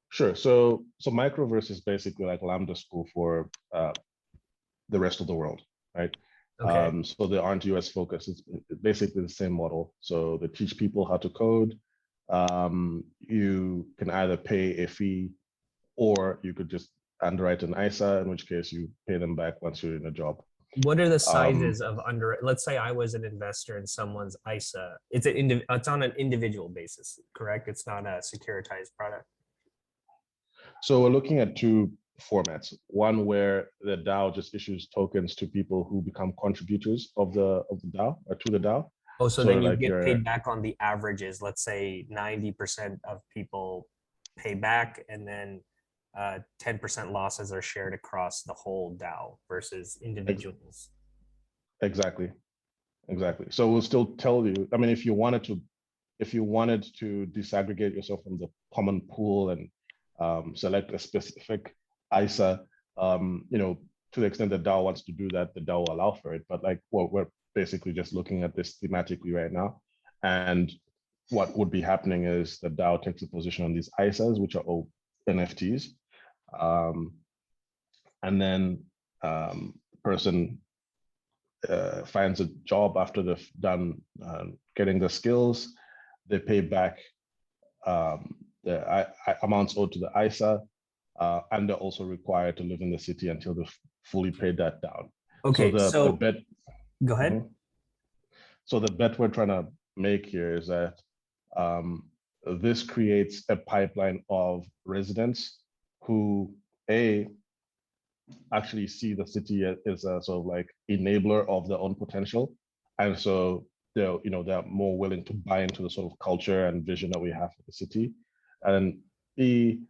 [SPEAKER 2] Sure. So Microverse is basically like Lambda School for the rest of the world, right?
[SPEAKER 1] Okay.
[SPEAKER 2] So they aren't US focused. It's basically the same model. So they teach people how to code. You can either pay a fee, or you could just underwrite an ISA, in which case you pay them back once you're in a job.
[SPEAKER 1] What are the
[SPEAKER 2] Um,
[SPEAKER 1] sizes of under, let's say I was an investor in someone's ISA. It's on an individual basis, correct? It's not a securitized product.
[SPEAKER 2] so we're looking at two formats. One where the DAO just issues tokens to people who become contributors of the DAO or to the DAO.
[SPEAKER 1] Oh, so
[SPEAKER 2] So
[SPEAKER 1] then you
[SPEAKER 2] like
[SPEAKER 1] get
[SPEAKER 2] your
[SPEAKER 1] paid back on the averages. Let's say 90% of people pay back, and then 10% losses are shared across the whole DAO versus
[SPEAKER 2] ex-
[SPEAKER 1] individuals.
[SPEAKER 2] exactly, exactly. So we'll still tell you. I mean, if you wanted to disaggregate yourself from the common pool and select a specific ISA, to the extent that DAO wants to do that, the DAO will allow for it. But like, well, we're basically just looking at this thematically right now. And what would be happening is the DAO takes a position on these ISAs, which are all NFTs. Um, and then the person finds a job after they've done getting the skills. They pay back the amounts owed to the ISA, and they're also required to live in the city until they've fully paid that down. So
[SPEAKER 1] Okay,
[SPEAKER 2] the
[SPEAKER 1] so
[SPEAKER 2] bet.
[SPEAKER 1] go ahead.
[SPEAKER 2] Mhm. So the bet we're trying to make here is that this creates a pipeline of residents who actually see the city as a sort of like enabler of their own potential, and so they're more willing to buy into the sort of culture and vision that we have for the city, and B,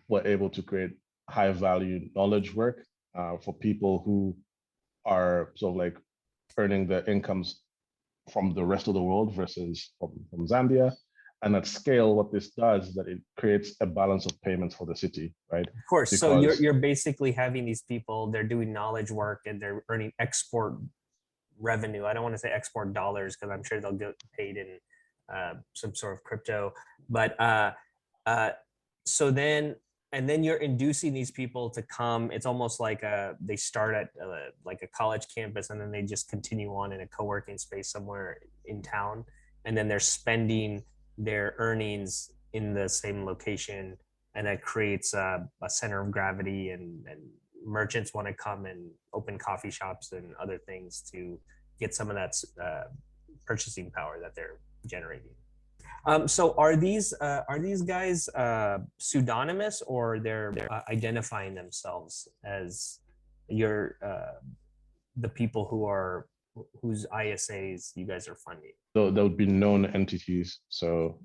[SPEAKER 2] we're able to create high value knowledge work for people who are sort of like earning their incomes from the rest of the world versus from Zambia. And at scale, what this does is that it creates a balance of payments for the city, right?
[SPEAKER 1] Of course. So
[SPEAKER 2] Because
[SPEAKER 1] you're basically having these people, they're doing knowledge work and they're earning export revenue. I don't want to say export dollars because I'm sure they'll get paid in some sort of crypto. But so then, and then you're inducing these people to come. It's almost like they start at like a college campus and then they just continue on in a co-working space somewhere in town. And then they're spending their earnings in the same location. And that creates a center of gravity, and merchants want to come and open coffee shops and other things to get some of that purchasing power that they're generating. So are these guys pseudonymous, or they're identifying themselves as your the people whose ISAs you guys are funding?
[SPEAKER 2] there would be known entities. So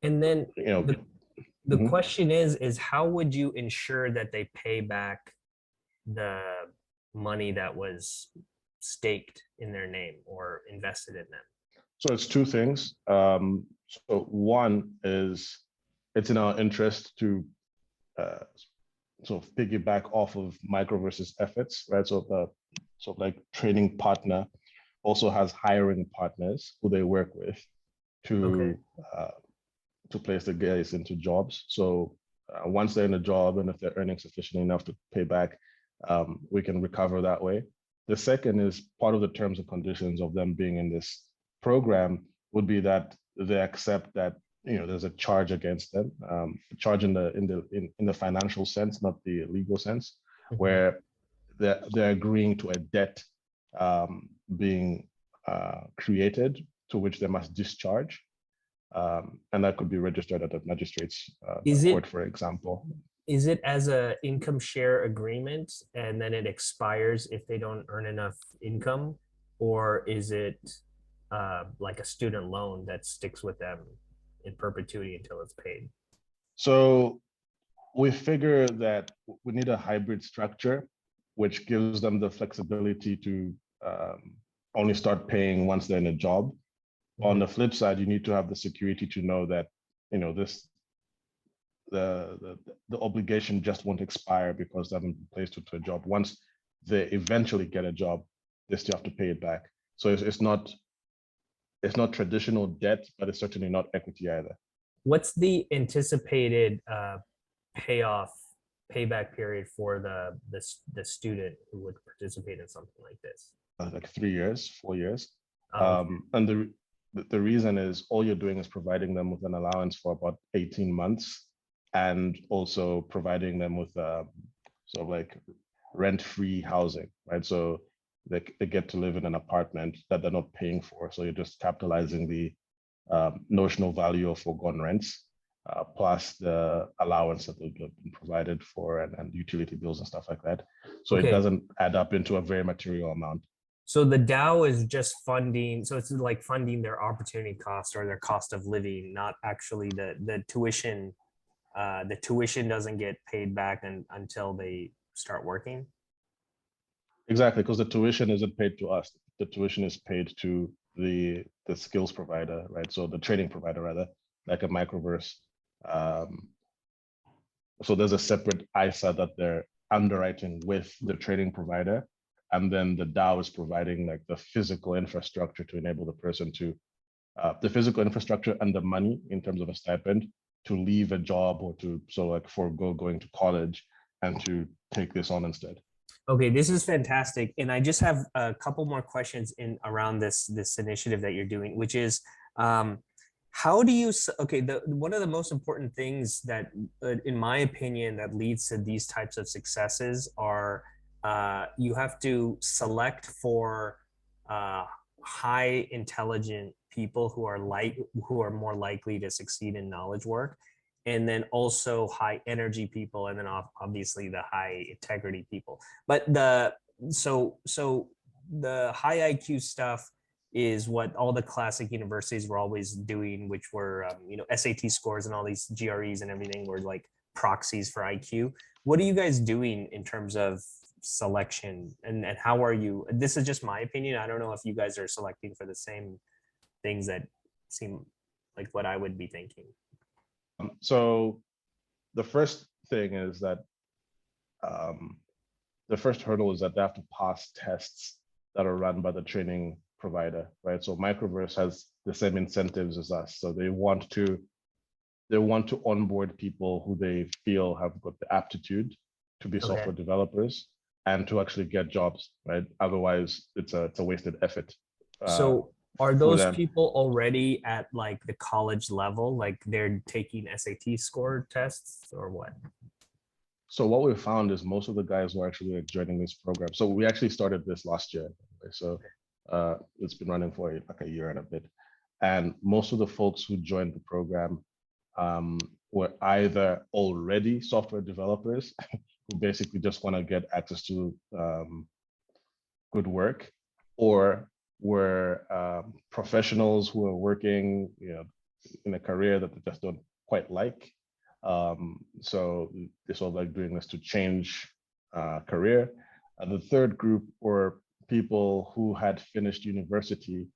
[SPEAKER 1] And then
[SPEAKER 2] you know,
[SPEAKER 1] the
[SPEAKER 2] mhm.
[SPEAKER 1] question is how would you ensure that they pay back the money that was staked in their name or invested in them?
[SPEAKER 2] So it's two things. So one is it's in our interest to uh, sort of piggyback off of Microverse's efforts, right? So the sort of like training partner also has hiring partners who they work with
[SPEAKER 1] Okay.
[SPEAKER 2] to place the guys into jobs. So once they're in a job and if they're earning sufficient enough to pay back, we can recover that way. The second is part of the terms and conditions of them being in this program would be that they accept that there's a charge against them, charge in the financial sense, not the legal sense,
[SPEAKER 1] Mhm.
[SPEAKER 2] where they're agreeing to a debt being created to which they must discharge, and that could be registered at a magistrate's
[SPEAKER 1] Is
[SPEAKER 2] court,
[SPEAKER 1] it
[SPEAKER 2] for example.
[SPEAKER 1] is it as a income share agreement and then it expires if they don't earn enough income, or is it like a student loan that sticks with them in perpetuity until it's paid?
[SPEAKER 2] So we figure that we need a hybrid structure, which gives them the flexibility to only start paying once they're in a job. On
[SPEAKER 1] Mhm.
[SPEAKER 2] the flip side, you need to have the security to know that this the obligation just won't expire because they haven't been placed into a job. Once they eventually get a job, they still have to pay it back. So it's not traditional debt, but it's certainly not equity either.
[SPEAKER 1] What's the anticipated payoff payback period for the student who would participate in something like this?
[SPEAKER 2] Like 3 years, 4 years.
[SPEAKER 1] Okay.
[SPEAKER 2] And the reason is all you're doing is providing them with an allowance for about 18 months and also providing them with sort of like rent-free housing, right? So they get to live in an apartment that they're not paying for. So you're just capitalizing the notional value of foregone rents, plus the allowance that they've been provided for and utility bills and stuff like that. So it
[SPEAKER 1] Okay.
[SPEAKER 2] doesn't add up into a very material amount.
[SPEAKER 1] So the DAO is just funding, so it's like funding their opportunity cost or their cost of living, not actually the tuition. The tuition doesn't get paid back until they start working.
[SPEAKER 2] Exactly, because the tuition isn't paid to us. The tuition is paid to the skills provider, right? So the training provider rather, like a Microverse. Um, so there's a separate ISA that they're underwriting with the training provider. And then the DAO is providing like the physical infrastructure to enable the person to, the physical infrastructure and the money in terms of a stipend to leave a job or to, so like forego going to college and to take this on instead.
[SPEAKER 1] Okay, this is fantastic. And I just have a couple more questions in around this initiative that you're doing, which is how do you, okay, one of the most important things that, in my opinion, that leads to these types of successes are you have to select for high intelligent people who are more likely to succeed in knowledge work, and then also high energy people, and then obviously the high integrity people. But so the high IQ stuff is what all the classic universities were always doing, which were SAT scores and all these GREs and everything were like proxies for IQ. What are you guys doing in terms of selection, and how are you? This is just my opinion. I don't know if you guys are selecting for the same things that seem like what I would be thinking.
[SPEAKER 2] So the first thing is that the first hurdle is that they have to pass tests that are run by the training provider, right? So Microverse has the same incentives as us. So they want to onboard people who they feel have got the aptitude to be software developers and to actually get jobs, right? Otherwise, it's a wasted effort.
[SPEAKER 1] So are those
[SPEAKER 2] them.
[SPEAKER 1] people already at like the college level, like they're taking SAT score tests or what?
[SPEAKER 2] So what we found is most of the guys who are actually like joining this program. So we actually started this last year. So it's been running for like a year and a bit. And most of the folks who joined the program were either already software developers who basically just want to get access to good work, or were professionals who are working in a career that they just don't quite like. So they're sort of like doing this to change career. The third group were people who had finished university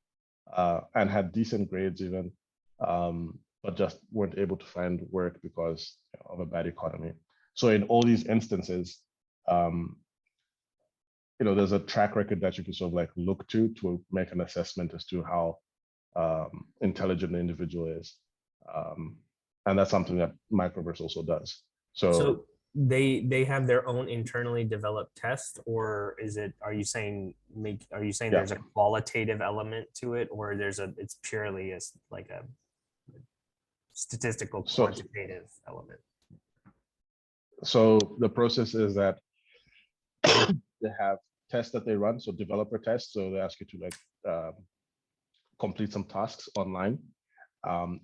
[SPEAKER 2] and had decent grades even, but just weren't able to find work because of a bad economy. So in all these instances, there's a track record that you can sort of like look to make an assessment as to how intelligent the individual is. And that's something that Microverse also does.
[SPEAKER 1] So they have their own internally developed test, or are you saying there's a qualitative element to it, or it's purely like a statistical quantitative element?
[SPEAKER 2] So the process is that they have tests that they run, so developer tests. So they ask you to like complete some tasks online.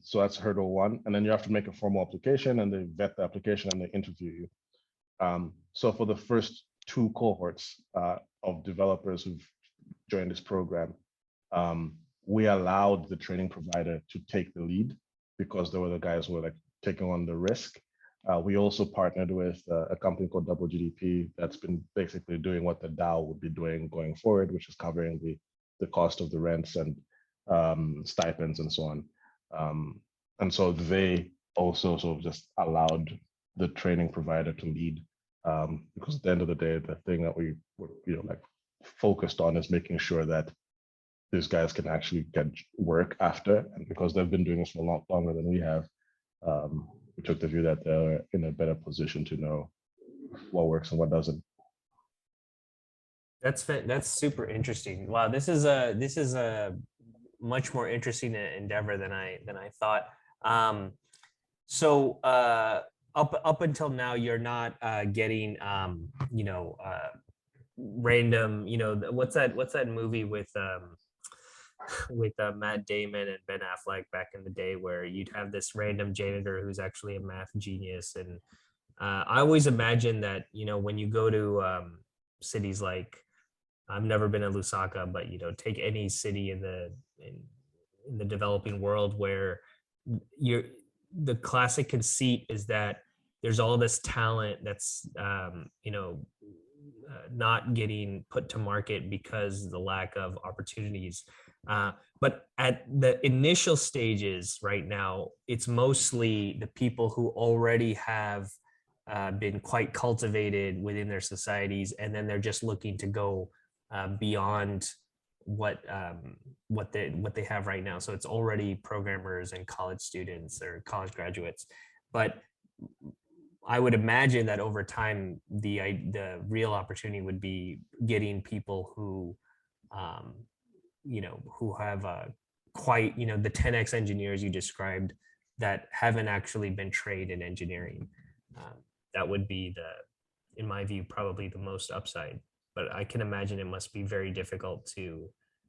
[SPEAKER 2] So that's hurdle one. And then you have to make a formal application, and they vet the application and they interview you. So for the first two cohorts of developers who've joined this program, we allowed the training provider to take the lead because they were the guys who were like taking on the risk. We also partnered with a company called Double GDP that's been basically doing what the DAO would be doing going forward, which is covering the cost of the rents and stipends and so on. And so they also sort of just allowed the training provider to lead, because at the end of the day, the thing that we were like focused on is making sure that these guys can actually get work after, and because they've been doing this for a lot longer than we have, we took the view that they're in a better position to know what works and what doesn't.
[SPEAKER 1] That's super interesting. Wow, this is a much more interesting endeavor than I thought. So up until now, you're not getting random, what's that movie with Matt Damon and Ben Affleck back in the day, where you'd have this random janitor who's actually a math genius. And I always imagine that, when you go to cities like, I've never been in Lusaka, but take any city in the developing world, where you're the classic conceit is that there's all this talent that's not getting put to market because of the lack of opportunities. But at the initial stages right now, it's mostly the people who already have been quite cultivated within their societies, and then they're just looking to go beyond what they have right now. So it's already programmers and college students or college graduates. But I would imagine that over time, the real opportunity would be getting people who, who have quite, the 10x engineers you described that haven't actually been trained in engineering. That would be in my view, probably the most upside. But I can imagine it must be very difficult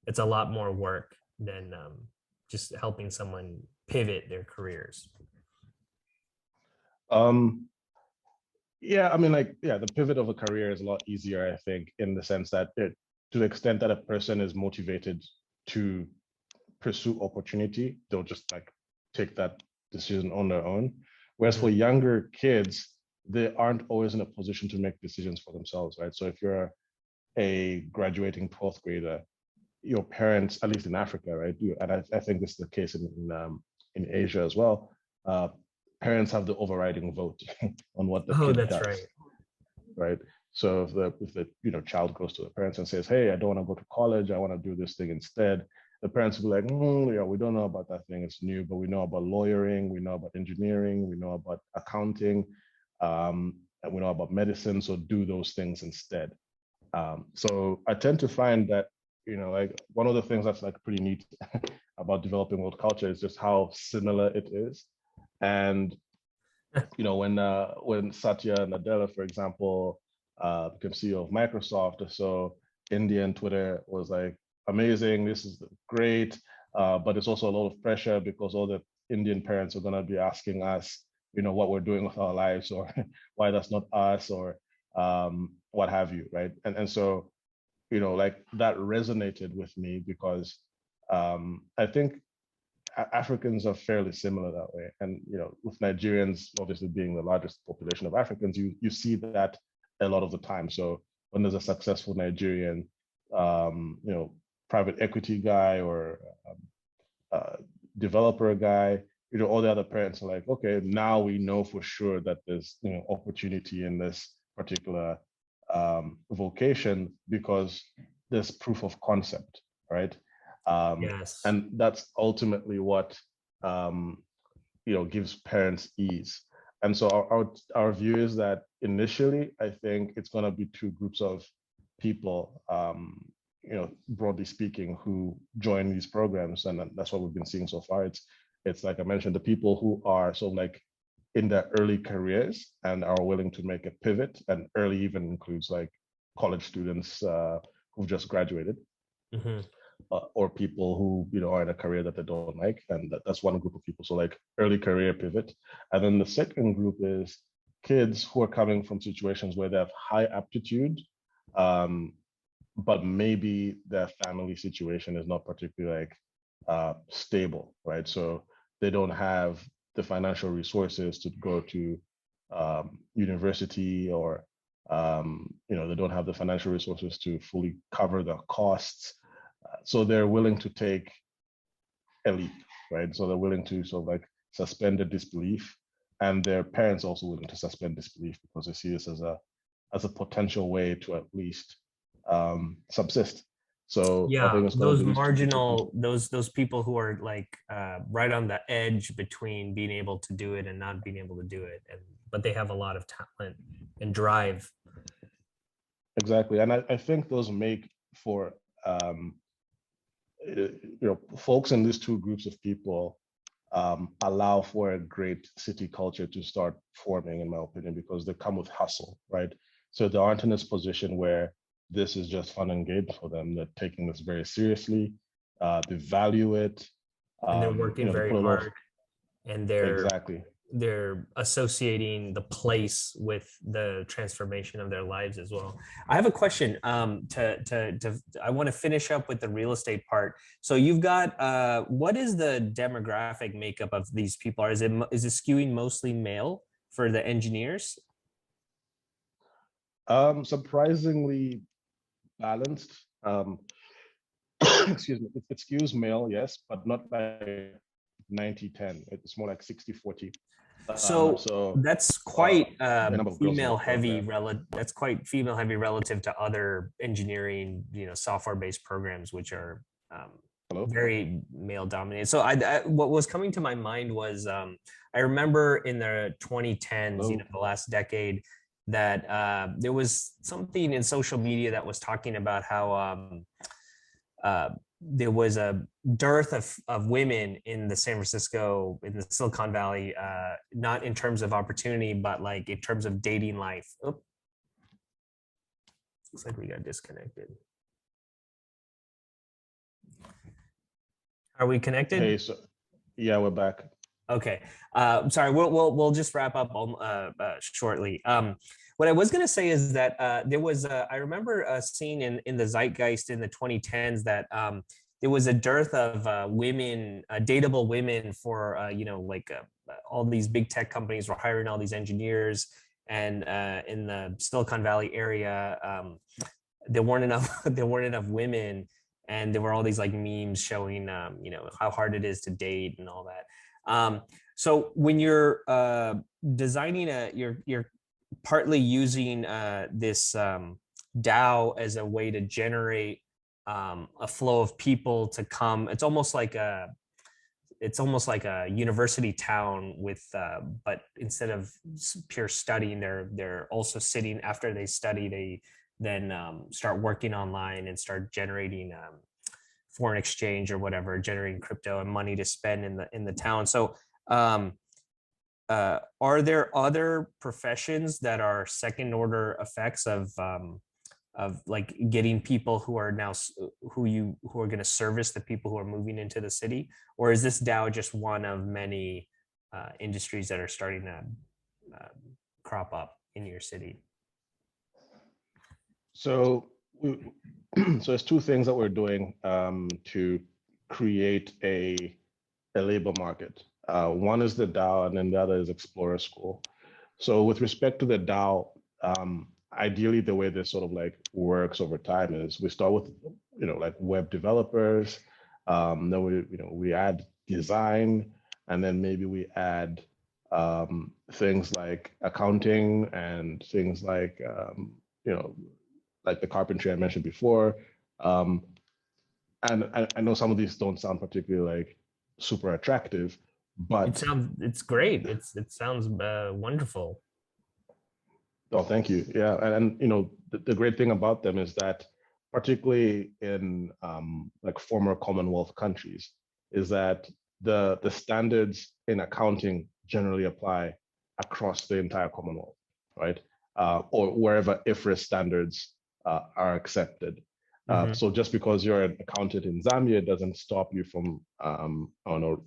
[SPEAKER 1] it's a lot more work than just helping someone pivot their careers.
[SPEAKER 2] Yeah, I mean, the pivot of a career is a lot easier, I think, in the sense that to the extent that a person is motivated to pursue opportunity, they'll just take that decision on their own. Whereas for younger kids, they aren't always in a position to make decisions for themselves, right? So if you're a graduating 12th grader, your parents, at least in Africa, right? And I think this is the case in Asia as well. Parents have the overriding vote on what the kid
[SPEAKER 1] that's
[SPEAKER 2] does, right? So if the child goes to the parents and says, "Hey, I don't want to go to college. I want to do this thing instead," the parents will be like, "Yeah, we don't know about that thing. It's new, but we know about lawyering, we know about engineering, we know about accounting, and we know about medicine. So do those things instead." So I tend to find that one of the things that's pretty neat about developing world culture is just how similar it is. And when Satya Nadella, for example, became CEO of Microsoft, so Indian Twitter was like, amazing, this is great, but it's also a lot of pressure because all the Indian parents are going to be asking us, what we're doing with our lives, or why that's not us, or what have you, right? And so, that resonated with me because I think Africans are fairly similar that way. And, with Nigerians obviously being the largest population of Africans, you see that a lot of the time. So when there's a successful Nigerian, private equity guy or developer guy, all the other parents are like, okay, now we know for sure that there's, opportunity in this particular vocation because there's proof of concept, right?
[SPEAKER 1] Yes.
[SPEAKER 2] And that's ultimately what gives parents ease. And so our view is that initially, I think it's going to be two groups of people, broadly speaking, who join these programs, and that's what we've been seeing so far. It's like I mentioned, the people who are sort of in their early careers and are willing to make a pivot, and early even includes college students who've just graduated. Or people who are in a career that they don't like, and that's one group of people. So early career pivot, and then the second group is kids who are coming from situations where they have high aptitude, but maybe their family situation is not particularly stable, right? So they don't have the financial resources to go to university, or they don't have the financial resources to fully cover the costs. So they're willing to take a leap, right? So they're willing to sort of suspend their disbelief, and their parents also willing to suspend disbelief because they see this as a potential way to at least subsist. So
[SPEAKER 1] yeah,
[SPEAKER 2] I think it's
[SPEAKER 1] those marginal, those people who are right on the edge between being able to do it and not being able to do it, but they have a lot of talent and drive.
[SPEAKER 2] Exactly, and I think those make for folks in these two groups of people allow for a great city culture to start forming, in my opinion, because they come with hustle, right? So they aren't in this position where this is just fun and games for them. They're taking this very seriously. They value it.
[SPEAKER 1] And they're
[SPEAKER 2] You
[SPEAKER 1] working
[SPEAKER 2] know, they
[SPEAKER 1] very
[SPEAKER 2] put a lot of,
[SPEAKER 1] hard, and
[SPEAKER 2] exactly.
[SPEAKER 1] they're associating the place with the transformation of their lives as well. I have a question. I want to finish up with the real estate part. So you've got what is the demographic makeup of these people? Is it skewing mostly male for the engineers?
[SPEAKER 2] Surprisingly balanced. Excuse me, it skews male, yes, but not like 90-10. It's more like 60-40.
[SPEAKER 1] So
[SPEAKER 2] So
[SPEAKER 1] that's
[SPEAKER 2] uh,
[SPEAKER 1] quite
[SPEAKER 2] a number of girls
[SPEAKER 1] female
[SPEAKER 2] work
[SPEAKER 1] heavy
[SPEAKER 2] there.
[SPEAKER 1] that's quite female heavy relative to other engineering, software based programs, which are
[SPEAKER 2] Hello?
[SPEAKER 1] very male dominated. So what was coming to my mind was I remember in the 2010s,
[SPEAKER 2] Hello?
[SPEAKER 1] the last decade, that there was something in social media that was talking about how there was a dearth of women in the San Francisco, in the Silicon Valley, not in terms of opportunity, but like in terms of dating life. Oh, looks like we got disconnected. Are we connected?
[SPEAKER 2] Hey, so yeah, we're back.
[SPEAKER 1] Okay. Sorry, we'll just wrap up shortly. What I was going to say is that there was I remember seeing in the zeitgeist in the 2010s that there was a dearth of women, dateable women for all these big tech companies were hiring all these engineers, and in the Silicon Valley area, there weren't enough women, and there were all these like memes showing how hard it is to date and all that. So when you're designing you're partly using this DAO as a way to generate a flow of people to come. It's almost like a university town with, but instead of pure studying, they're also sitting after they study. They then start working online and start generating foreign exchange or whatever, generating crypto and money to spend in the town. So are there other professions that are second order effects of like getting people who are now who are going to service the people who are moving into the city, or is this DAO just one of many industries that are starting to crop up in your city?
[SPEAKER 2] So so there's two things that we're doing to create a labor market. One is the DAO, and then the other is Explorer School. So with respect to the DAO, ideally the way this sort of like works over time is we start with like web developers, then we add design, and then maybe we add things like accounting and things like like the carpentry I mentioned before. And I know some of these don't sound particularly like super attractive, but
[SPEAKER 1] it's great. It sounds wonderful.
[SPEAKER 2] Oh, thank you. Yeah, and the great thing about them is that, particularly in like former Commonwealth countries, is that the standards in accounting generally apply across the entire Commonwealth, right? Or wherever IFRS standards are accepted. So just because you're an accountant in Zambia doesn't stop you from, I don't know,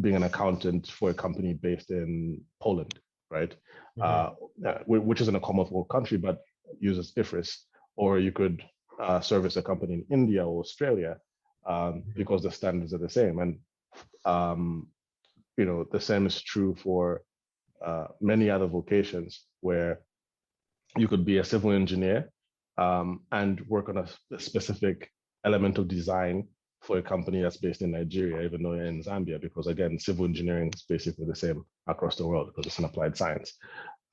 [SPEAKER 2] being an accountant for a company based in Poland, right? Which isn't a Commonwealth country, but uses IFRS. Or you could service a company in India or Australia because the standards are the same. And the same is true for many other vocations where you could be a civil engineer and work on a specific element of design for a company that's based in Nigeria, even though you're in Zambia, because again, civil engineering is basically the same across the world because it's an applied science.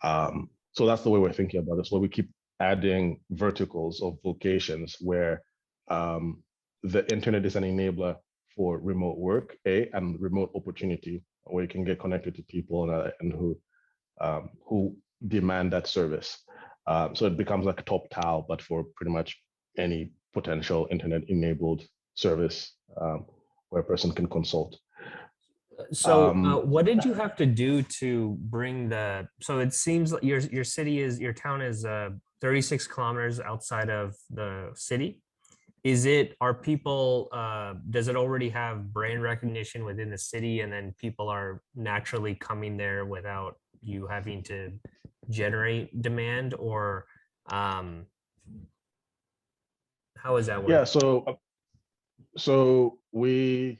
[SPEAKER 2] So that's the way we're thinking about this, where we keep adding verticals of vocations where the internet is an enabler for remote work, and remote opportunity, where you can get connected to people and who demand that service. So it becomes like a top tile, but for pretty much any potential internet-enabled service where a person can consult.
[SPEAKER 1] So,
[SPEAKER 2] Um,
[SPEAKER 1] what did you have to do to bring the? So it seems like your town is 36 kilometers outside of the city. Are people? Does it already have brand recognition within the city, and then people are naturally coming there without you having to generate demand, or um, how is that
[SPEAKER 2] yeah,
[SPEAKER 1] working?
[SPEAKER 2] so we've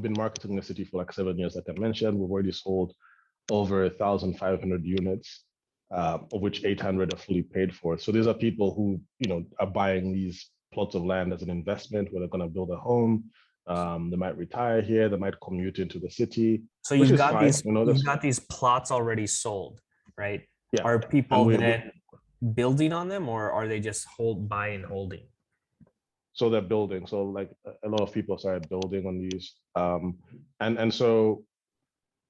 [SPEAKER 2] been marketing the city for like 7 years, like I mentioned. We've already sold over 1,500 units, of which 800 are fully paid for. So these are people who, are buying these plots of land as an investment where they're going to build a home. They might retire here, they might commute into the city,
[SPEAKER 1] So
[SPEAKER 2] which
[SPEAKER 1] you've
[SPEAKER 2] is
[SPEAKER 1] got
[SPEAKER 2] fine.
[SPEAKER 1] these you've got these plots already sold, right?
[SPEAKER 2] Yeah.
[SPEAKER 1] Are
[SPEAKER 2] And
[SPEAKER 1] people
[SPEAKER 2] we
[SPEAKER 1] then building on them, or are they just buying holding?
[SPEAKER 2] so they're building. So like a lot of people started building on these. And so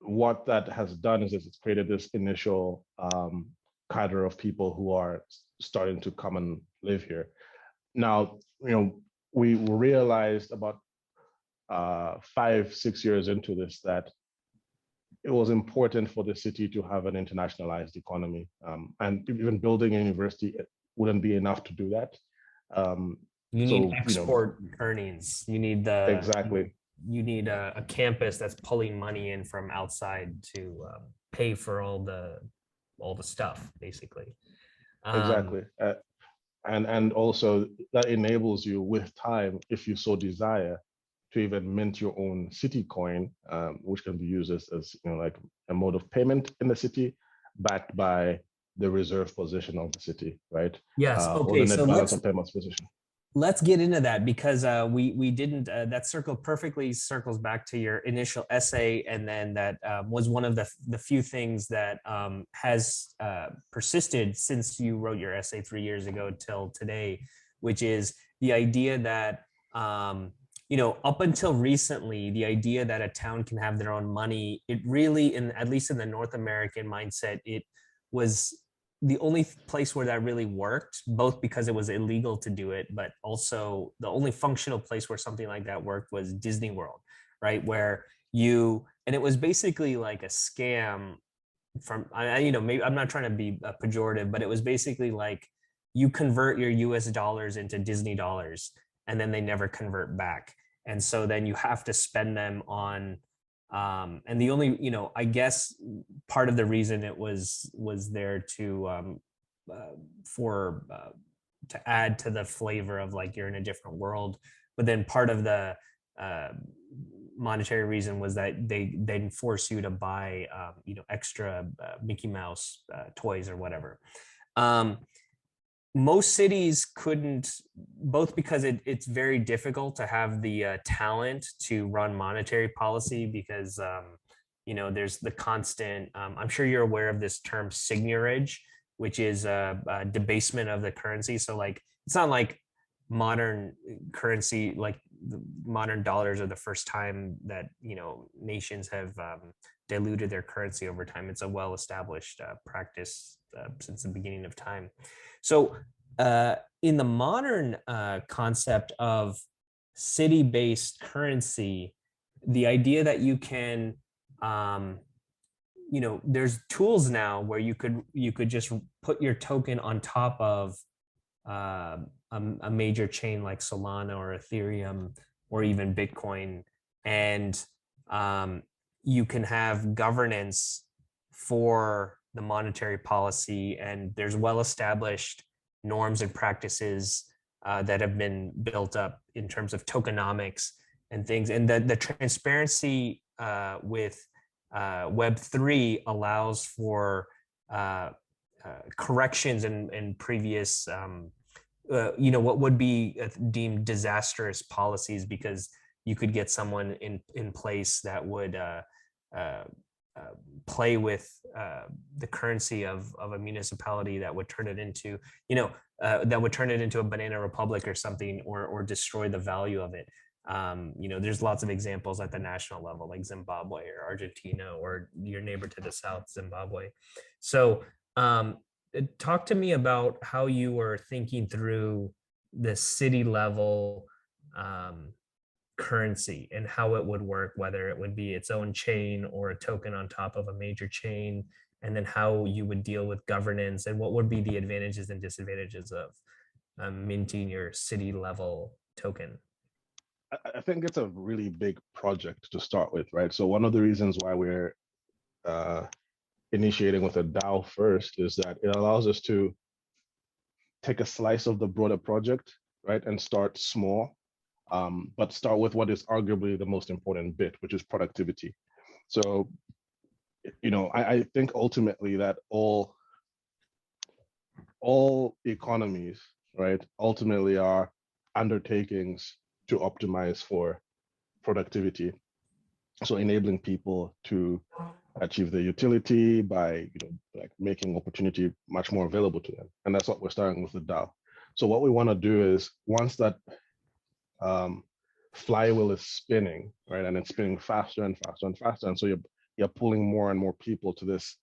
[SPEAKER 2] what that has done is it's created this initial cadre of people who are starting to come and live here. Now, we realized about 5, 6 years into this that it was important for the city to have an internationalized economy. And even building a university wouldn't be enough to do that. Um,
[SPEAKER 1] You need
[SPEAKER 2] so,
[SPEAKER 1] export earnings.
[SPEAKER 2] exactly,
[SPEAKER 1] You need a campus that's pulling money in from outside to pay for all the stuff, basically. Um,
[SPEAKER 2] exactly. And also that enables you with time, if you so desire, to even mint your own city coin, which can be used as like a mode of payment in the city, backed by the reserve position of the city, right?
[SPEAKER 1] yes.
[SPEAKER 2] Or the
[SPEAKER 1] Okay. So
[SPEAKER 2] net balance
[SPEAKER 1] let's
[SPEAKER 2] of payments position.
[SPEAKER 1] let's get into that because we didn't that perfectly circles back to your initial essay, and then that was one of the few things that has persisted since you wrote your essay 3 years ago till today, which is the idea that up until recently, the idea that a town can have their own money, it really, in at least in the North American mindset, it was the only place where that really worked, both because it was illegal to do it, but also the only functional place where something like that worked was Disney World, right? And it was basically like a scam from, maybe I'm not trying to be pejorative, but it was basically like you convert your US dollars into Disney dollars and then they never convert back. And so then you have to spend them on and the only, I guess part of the reason it was there to for to add to the flavor of like you're in a different world, but then part of the uh, monetary reason was that they'd force you to buy extra Mickey Mouse toys or whatever. Um, Most cities couldn't, both because it's very difficult to have the talent to run monetary policy because there's the constant I'm sure you're aware of this term seigniorage, which is a debasement of the currency. So like it's not like modern currency, like the modern dollars are the first time that nations have diluted their currency over time. It's a well-established practice since the beginning of time. So, in the modern concept of city-based currency, the idea that you can, there's tools now where you could just put your token on top of uh, a major chain like Solana or Ethereum or even Bitcoin, and um, you can have governance for the monetary policy, and there's well-established norms and practices that have been built up in terms of tokenomics and things. And the transparency with Web3 allows for corrections in previous, what would be deemed disastrous policies, because you could get someone in place that would uh, uh, play with the currency of a municipality that would turn it into, a banana republic or something, or destroy the value of it. There's lots of examples at the national level, like Zimbabwe or Argentina or your neighbor to the south, Zimbabwe. So talk to me about how you were thinking through the city level currency and how it would work, whether it would be its own chain or a token on top of a major chain, and then how you would deal with governance and what would be the advantages and disadvantages of minting your city level token.
[SPEAKER 2] I think it's a really big project to start with, right? So one of the reasons why we're initiating with a DAO first is that it allows us to take a slice of the broader project, right, and start small, but start with what is arguably the most important bit, which is productivity. So, I think ultimately that all economies, right, ultimately are undertakings to optimize for productivity. So enabling people to achieve their utility by like making opportunity much more available to them. And that's what we're starting with the DAO. So what we want to do is once that flywheel is spinning, right, and it's spinning faster and faster and faster, and so you're pulling more and more people to this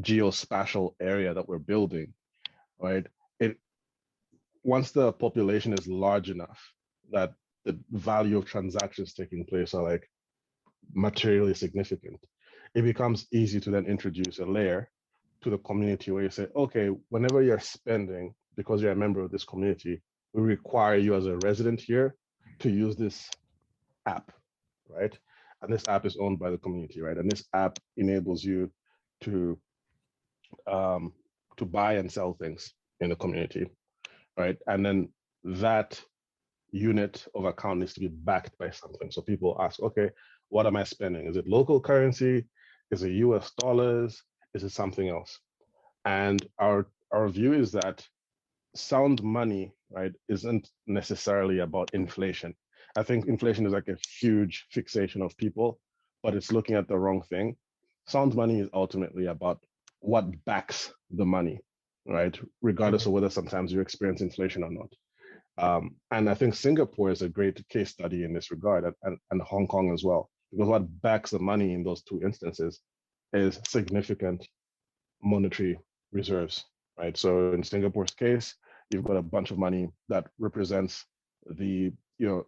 [SPEAKER 2] geospatial area that we're building, right? Once the population is large enough that the value of transactions taking place are like materially significant, it becomes easy to then introduce a layer to the community where you say, okay, whenever you're spending, because you're a member of this community, we require you as a resident here to use this app, right? And this app is owned by the community, right? And this app enables you to buy and sell things in the community, right? And then that unit of account needs to be backed by something. So people ask, okay, what am I spending? Is it local currency? Is it US dollars? Is it something else? And our view is that sound money, right, isn't necessarily about inflation. I think inflation is like a huge fixation of people, but it's looking at the wrong thing. Sound money is ultimately about what backs the money, right? Regardless of whether sometimes you experience inflation or not. And I think Singapore is a great case study in this regard, and Hong Kong as well, because what backs the money in those two instances is significant monetary reserves, right? So in Singapore's case, you've got a bunch of money that represents the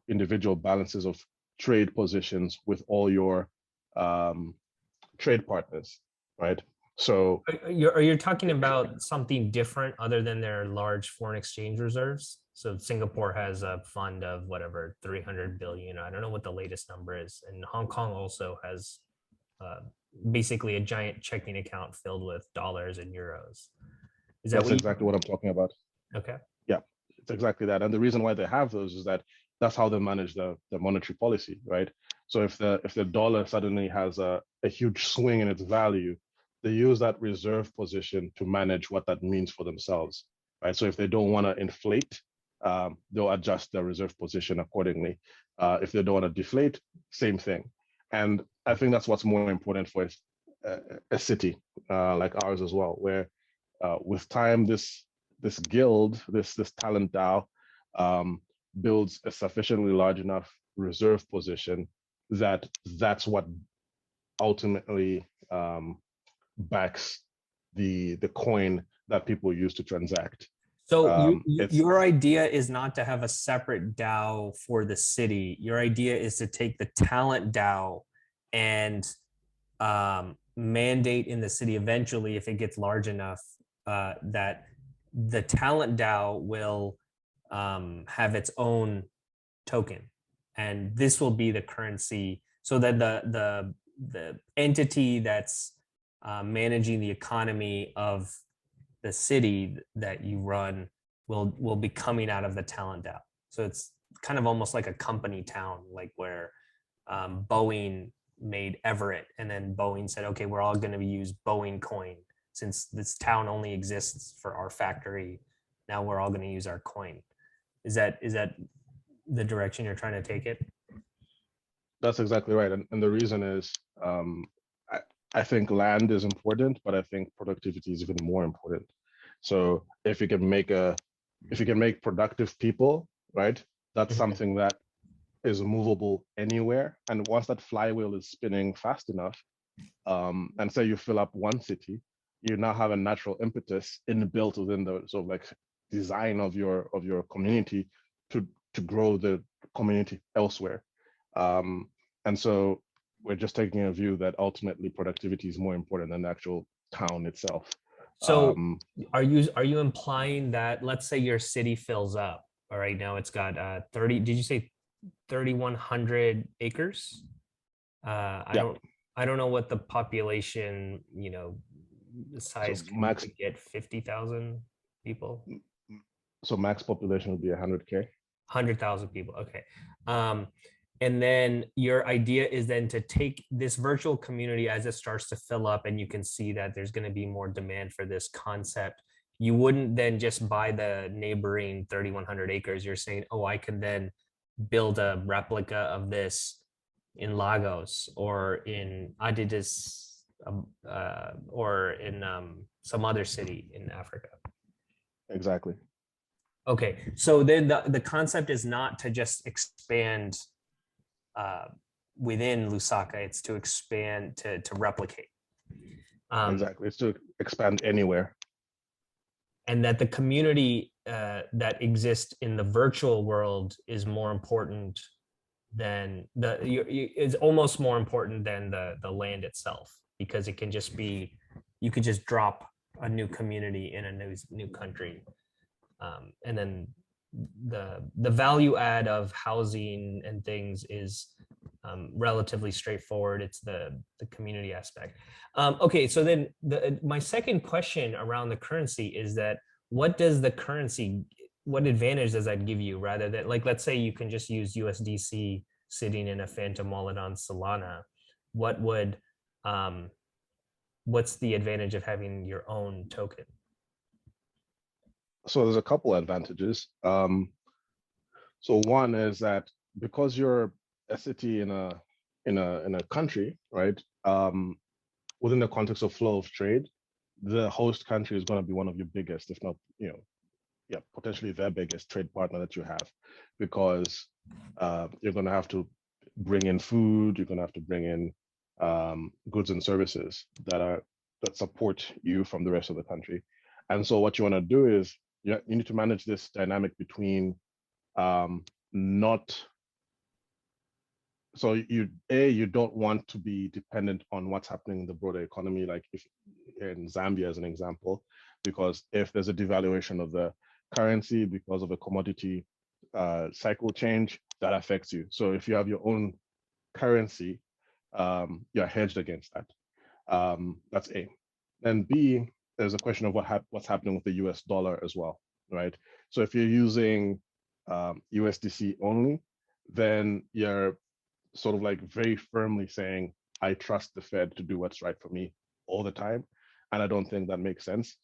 [SPEAKER 2] individual balances of trade positions with all your trade partners, right? So
[SPEAKER 1] are you talking about something different other than their large foreign exchange reserves? So Singapore has a fund of whatever 300 billion. I don't know what the latest number is, and Hong Kong also has basically a giant checking account filled with dollars and euros. Is that
[SPEAKER 2] that's exactly what I'm talking about.
[SPEAKER 1] Okay.
[SPEAKER 2] Yeah, it's exactly that. And the reason why they have those is that that's how they manage the monetary policy, right? So if the dollar suddenly has a huge swing in its value, they use that reserve position to manage what that means for themselves, right? So if they don't want to inflate, they'll adjust their reserve position accordingly. If they don't want to deflate, same thing. And I think that's what's more important for a city like ours as well, where with time, this guild, this Talent Dao, builds a sufficiently large enough reserve position that's what ultimately backs the coin that people use to transact.
[SPEAKER 1] So your idea is not to have a separate DAO for the city. Your idea is to take the Talent DAO and mandate in the city eventually, if it gets large enough, that the Talent DAO will have its own token, and this will be the currency, so that the entity that's managing the economy of the city that you run will be coming out of the Talent DAO. So it's kind of almost like a company town, like where Boeing made Everett, and then Boeing said, okay, we're all going to use Boeing coin. Since this town only exists for our factory, now we're all going to use our coin. Is that the direction you're trying to take it?
[SPEAKER 2] That's exactly right. And the reason is, I think land is important, but I think productivity is even more important. So if you can make productive people, right, that's something that is movable anywhere. And once that flywheel is spinning fast enough, and say you fill up one city, you now have a natural impetus inbuilt within the sort of like design of your community to grow the community elsewhere. And so we're just taking a view that ultimately productivity is more important than the actual town itself.
[SPEAKER 1] So are you implying that, let's say your city fills up, all right, now it's got 30, did you say 3,100 acres?
[SPEAKER 2] Yeah.
[SPEAKER 1] I don't know what the population, the
[SPEAKER 2] So
[SPEAKER 1] size can
[SPEAKER 2] max,
[SPEAKER 1] get 50,000 people,
[SPEAKER 2] so max population would be 100K.
[SPEAKER 1] 100,000 people. Okay. And then your idea is then to take this virtual community as it starts to fill up and you can see that there's going to be more demand for this concept. You wouldn't then just buy the neighboring 3,100 acres. You're saying, oh, I can then build a replica of this in Lagos or in Addis or in some other city in Africa.
[SPEAKER 2] Exactly.
[SPEAKER 1] Okay, so then the concept is not to just expand within Lusaka, it's to expand, to replicate.
[SPEAKER 2] Exactly, it's to expand anywhere.
[SPEAKER 1] And that the community that exists in the virtual world is more important than is almost more important than the land itself, because it can just be, you could just drop a new community in a new country. And then the value add of housing and things is relatively straightforward. It's the community aspect. Okay, so then my second question around the currency is that what does the currency, what advantage does that give you, rather than, like, let's say you can just use USDC sitting in a phantom wallet on Solana. What would what's the advantage of having your own token?
[SPEAKER 2] So there's a couple advantages. So one is that because you're a city in a country, right? Within the context of flow of trade, the host country is going to be one of your biggest, if not, potentially their biggest trade partner that you have, because you're going to have to bring in food, you're going to have to bring in goods and services that support you from the rest of the country. And so what you want to do is you need to manage this dynamic between you don't want to be dependent on what's happening in the broader economy, like if in Zambia as an example, because if there's a devaluation of the currency because of a commodity cycle change, that affects you. So if you have your own currency, you're hedged against that. That's A. And B, there's a question of what's happening with the US dollar as well, right? So if you're using USDC only, then you're sort of like very firmly saying, I trust the Fed to do what's right for me all the time. And I don't think that makes sense,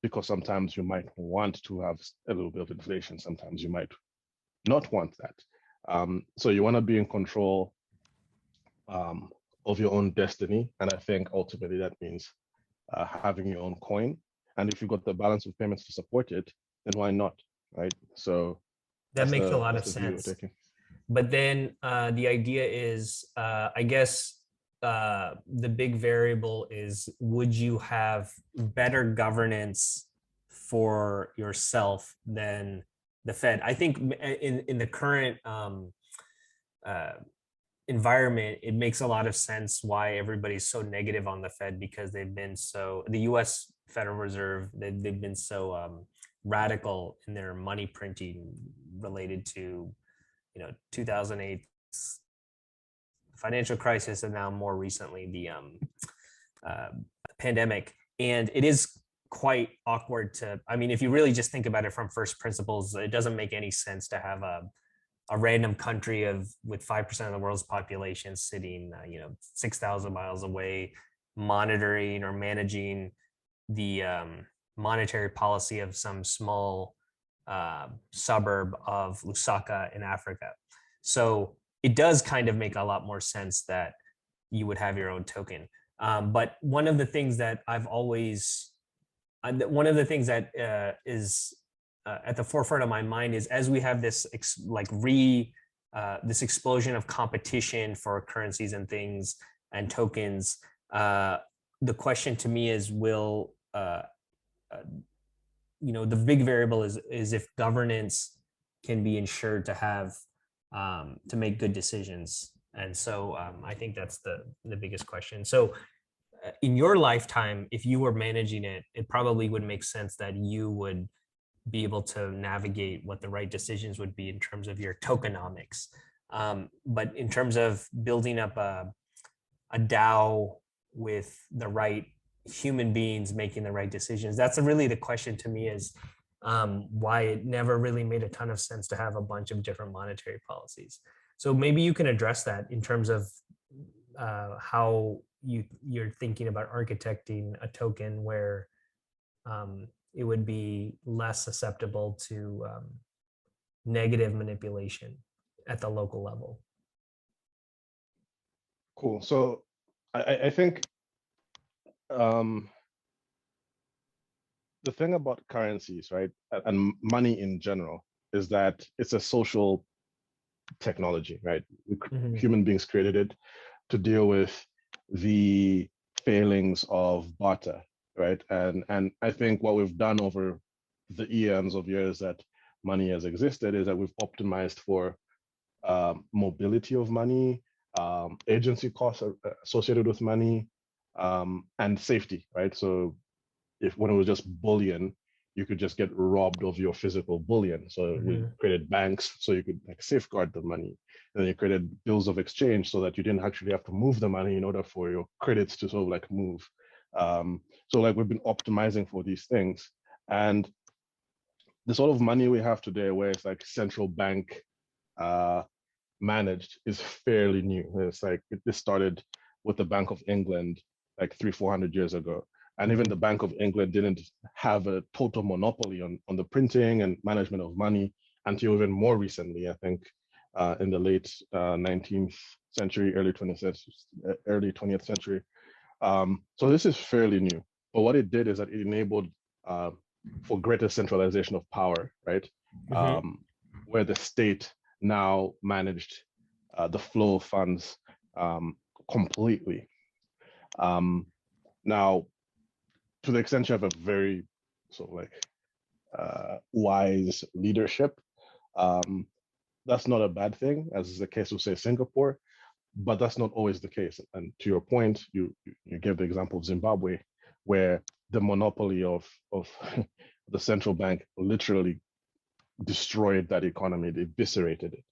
[SPEAKER 2] because sometimes you might want to have a little bit of inflation. Sometimes you might not want that. So you want to be in control of your own destiny. And I think ultimately that means having your own coin. And if you've got the balance of payments to support it, then why not, right? So
[SPEAKER 1] that makes a lot of
[SPEAKER 2] the view we're
[SPEAKER 1] sense.
[SPEAKER 2] taking.
[SPEAKER 1] But then the idea is, I guess, the big variable is, would you have better governance for yourself than the Fed? I think in the current environment, it makes a lot of sense why everybody's so negative on the Fed, because they've been so, the US Federal Reserve, they've been so radical in their money printing related to 2008 financial crisis, and now more recently the pandemic. And it is quite awkward to, I mean, if you really just think about it from first principles, it doesn't make any sense to have a random country with 5% of the world's population sitting 6,000 miles away, monitoring or managing the monetary policy of some small suburb of Lusaka in Africa. So it does kind of make a lot more sense that you would have your own token. But one of the things that is at the forefront of my mind is, as we have this this explosion of competition for currencies and things and tokens, the question to me is, will the big variable is if governance can be ensured to have to make good decisions. And so I think that's the biggest question. So in your lifetime, if you were managing it, it probably would make sense that you would be able to navigate what the right decisions would be in terms of your tokenomics. But in terms of building up a DAO with the right human beings making the right decisions, that's really the question to me, is why it never really made a ton of sense to have a bunch of different monetary policies. So maybe you can address that in terms of how you're thinking about architecting a token where it would be less susceptible to negative manipulation at the local level.
[SPEAKER 2] Cool. So I think the thing about currencies, right, and money in general, is that it's a social technology, right? Mm-hmm. Human beings created it to deal with the failings of barter, right? And I think what we've done over the eons of years that money has existed is that we've optimized for mobility of money, agency costs associated with money, and safety, right? So when it was just bullion, you could just get robbed of your physical bullion. So mm-hmm. we created banks so you could like safeguard the money. And then you created bills of exchange so that you didn't actually have to move the money in order for your credits to sort of like move. So like we've been optimizing for these things. And the sort of money we have today where it's like central bank managed is fairly new. It's like this started with the Bank of England like 300-400 years ago. And even the Bank of England didn't have a total monopoly on the printing and management of money until even more recently, I think, in the late 19th century, early 20th century. So this is fairly new. But what it did is that it enabled for greater centralization of power, right? Mm-hmm. Where the state now managed the flow of funds completely. Now, to the extent you have a very sort of like wise leadership, that's not a bad thing, as is the case with, say, Singapore, but that's not always the case. And to your point, you gave the example of Zimbabwe, where the monopoly of the central bank literally destroyed that economy, they eviscerated it.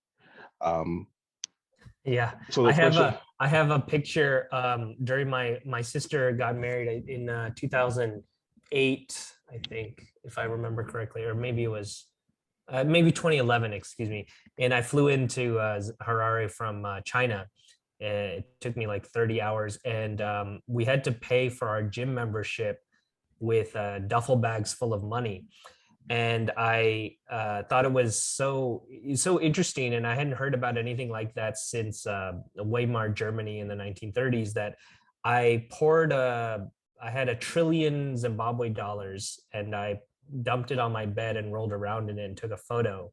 [SPEAKER 1] Yeah, so I have a picture during my sister got married in 2008, I think, if I remember correctly, or maybe it was maybe 2011, excuse me. And I flew into Harare from China. It took me like 30 hours, and we had to pay for our gym membership with duffel bags full of money. And I thought it was so interesting, and I hadn't heard about anything like that since Weimar Germany in the 1930s. That I had $1 trillion Zimbabwe dollars, and I dumped it on my bed and rolled around in it and took a photo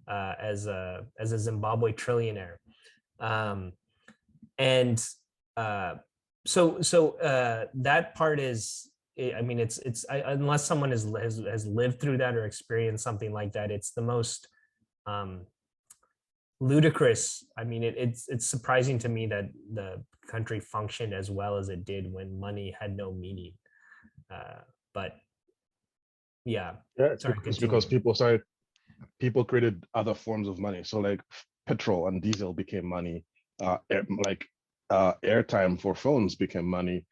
[SPEAKER 1] as a Zimbabwe trillionaire. So that part is, I mean, it's unless someone has lived through that or experienced something like that, it's the most ludicrous. I mean, it's surprising to me that the country functioned as well as it did when money had no meaning. But yeah,
[SPEAKER 2] it's because people created other forms of money. So like petrol and diesel became money. Airtime for phones became money.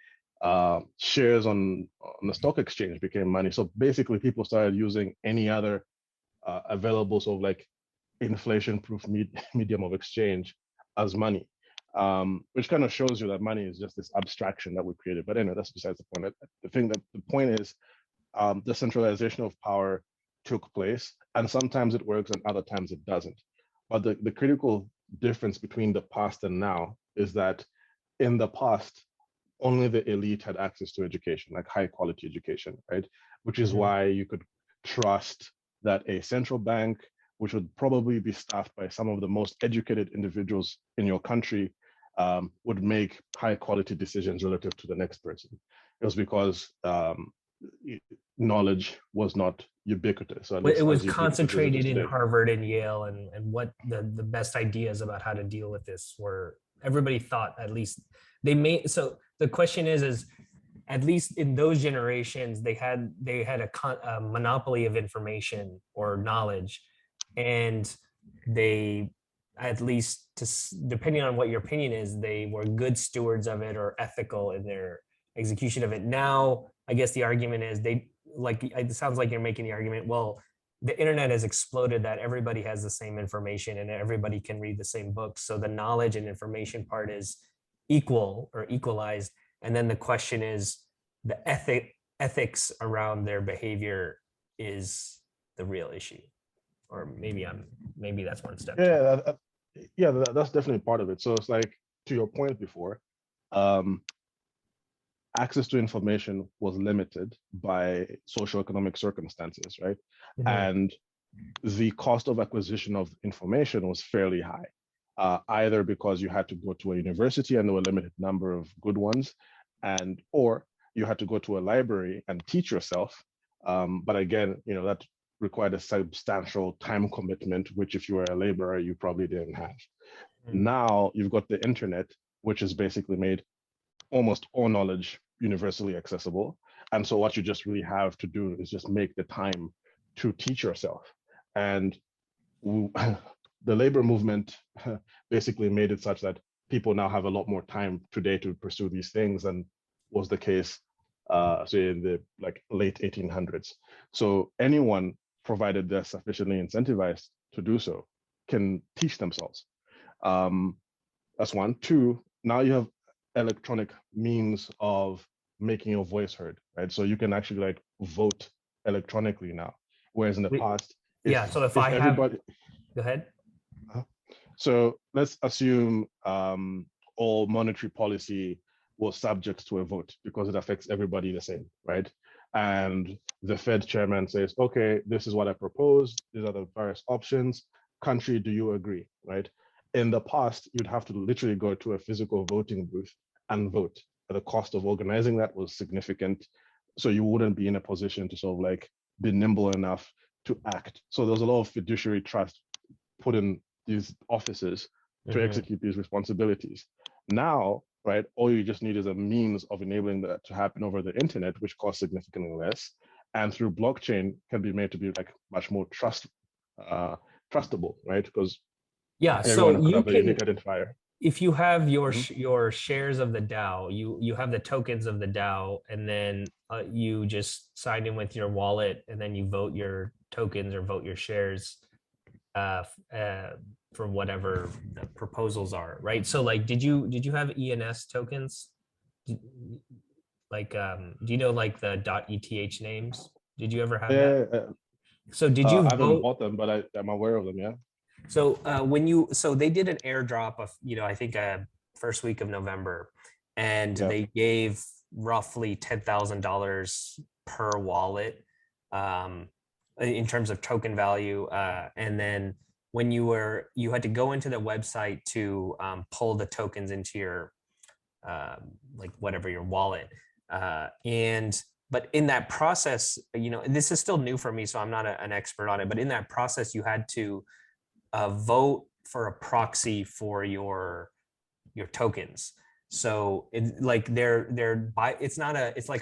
[SPEAKER 2] Shares on the stock exchange became money. So basically people started using any other available sort of like inflation-proof medium of exchange as money, which kind of shows you that money is just this abstraction that we created. But anyway, that's besides the point. The point is the centralization of power took place, and sometimes it works and other times it doesn't. But the critical difference between the past and now is that in the past, only the elite had access to education, like high quality education, right? Which is why you could trust that a central bank, which would probably be staffed by some of the most educated individuals in your country, would make high quality decisions relative to the next person. It was because knowledge was not ubiquitous, or at
[SPEAKER 1] It
[SPEAKER 2] least
[SPEAKER 1] was
[SPEAKER 2] as ubiquitous as it is
[SPEAKER 1] concentrated in
[SPEAKER 2] today.
[SPEAKER 1] Harvard and Yale, and what the best ideas about how to deal with this were. Everybody thought at least they made. So the question is at least in those generations they had a monopoly of information or knowledge, and they, at least depending on what your opinion is, they were good stewards of it or ethical in their execution of it. Now I guess the argument is they, like, it sounds like you're making the argument, well, the internet has exploded that everybody has the same information and everybody can read the same books, so the knowledge and information part is equal or equalized, and then the question is the ethics around their behavior is the real issue. Or maybe that's one step.
[SPEAKER 2] Yeah, that's definitely part of it. So it's like, to your point before, access to information was limited by socioeconomic circumstances, right?
[SPEAKER 1] Mhm.
[SPEAKER 2] And the cost of acquisition of information was fairly high, either because you had to go to a university and there were a limited number of good ones, or you had to go to a library and teach yourself. But again, that required a substantial time commitment, which if you were a laborer, you probably didn't have. Now you've got the internet, which has basically made almost all knowledge universally accessible. And so what you just really have to do is just make the time to teach yourself. And the labor movement basically made it such that people now have a lot more time today to pursue these things than was the case, say, in the late 1800s. So anyone, provided they're sufficiently incentivized to do so, can teach themselves. That's one. Two, now you have electronic means of making your voice heard, right? So you can actually vote electronically now, whereas in the past,
[SPEAKER 1] So if I
[SPEAKER 2] everybody,
[SPEAKER 1] go ahead.
[SPEAKER 2] So let's assume all monetary policy was subject to a vote because it affects everybody the same, right? And the Fed chairman says, okay, this is what I propose. These are the various options. Country, do you agree, right? In the past, you'd have to literally go to a physical voting booth and vote. The cost of organizing that was significant. So you wouldn't be in a position to sort of be nimble enough to act. So there's a lot of fiduciary trust put in these offices to execute these responsibilities. Now, right, all you just need is a means of enabling that to happen over the internet, which costs significantly less, and through blockchain can be made to be much more trustable, right? Because
[SPEAKER 1] So
[SPEAKER 2] could
[SPEAKER 1] you
[SPEAKER 2] have a unique
[SPEAKER 1] can,
[SPEAKER 2] identifier.
[SPEAKER 1] if you have your shares of the DAO, you have the tokens of the DAO, and then you just sign in with your wallet, and then you vote your tokens or vote your shares for whatever the proposals are, right? So did you have ENS tokens? Do you know the .eth names? Did you ever have that? So did you
[SPEAKER 2] I haven't
[SPEAKER 1] vote?
[SPEAKER 2] bought them, but I'm aware of them. Yeah.
[SPEAKER 1] So so they did an airdrop of, I think first week of November, and they gave roughly $10,000 per wallet in terms of token value, and then when you had to go into the website to pull the tokens into your whatever your wallet, but in that process, this is still new for me, so I'm not an expert on it, but in that process you had to vote for a proxy for your tokens. So it's like a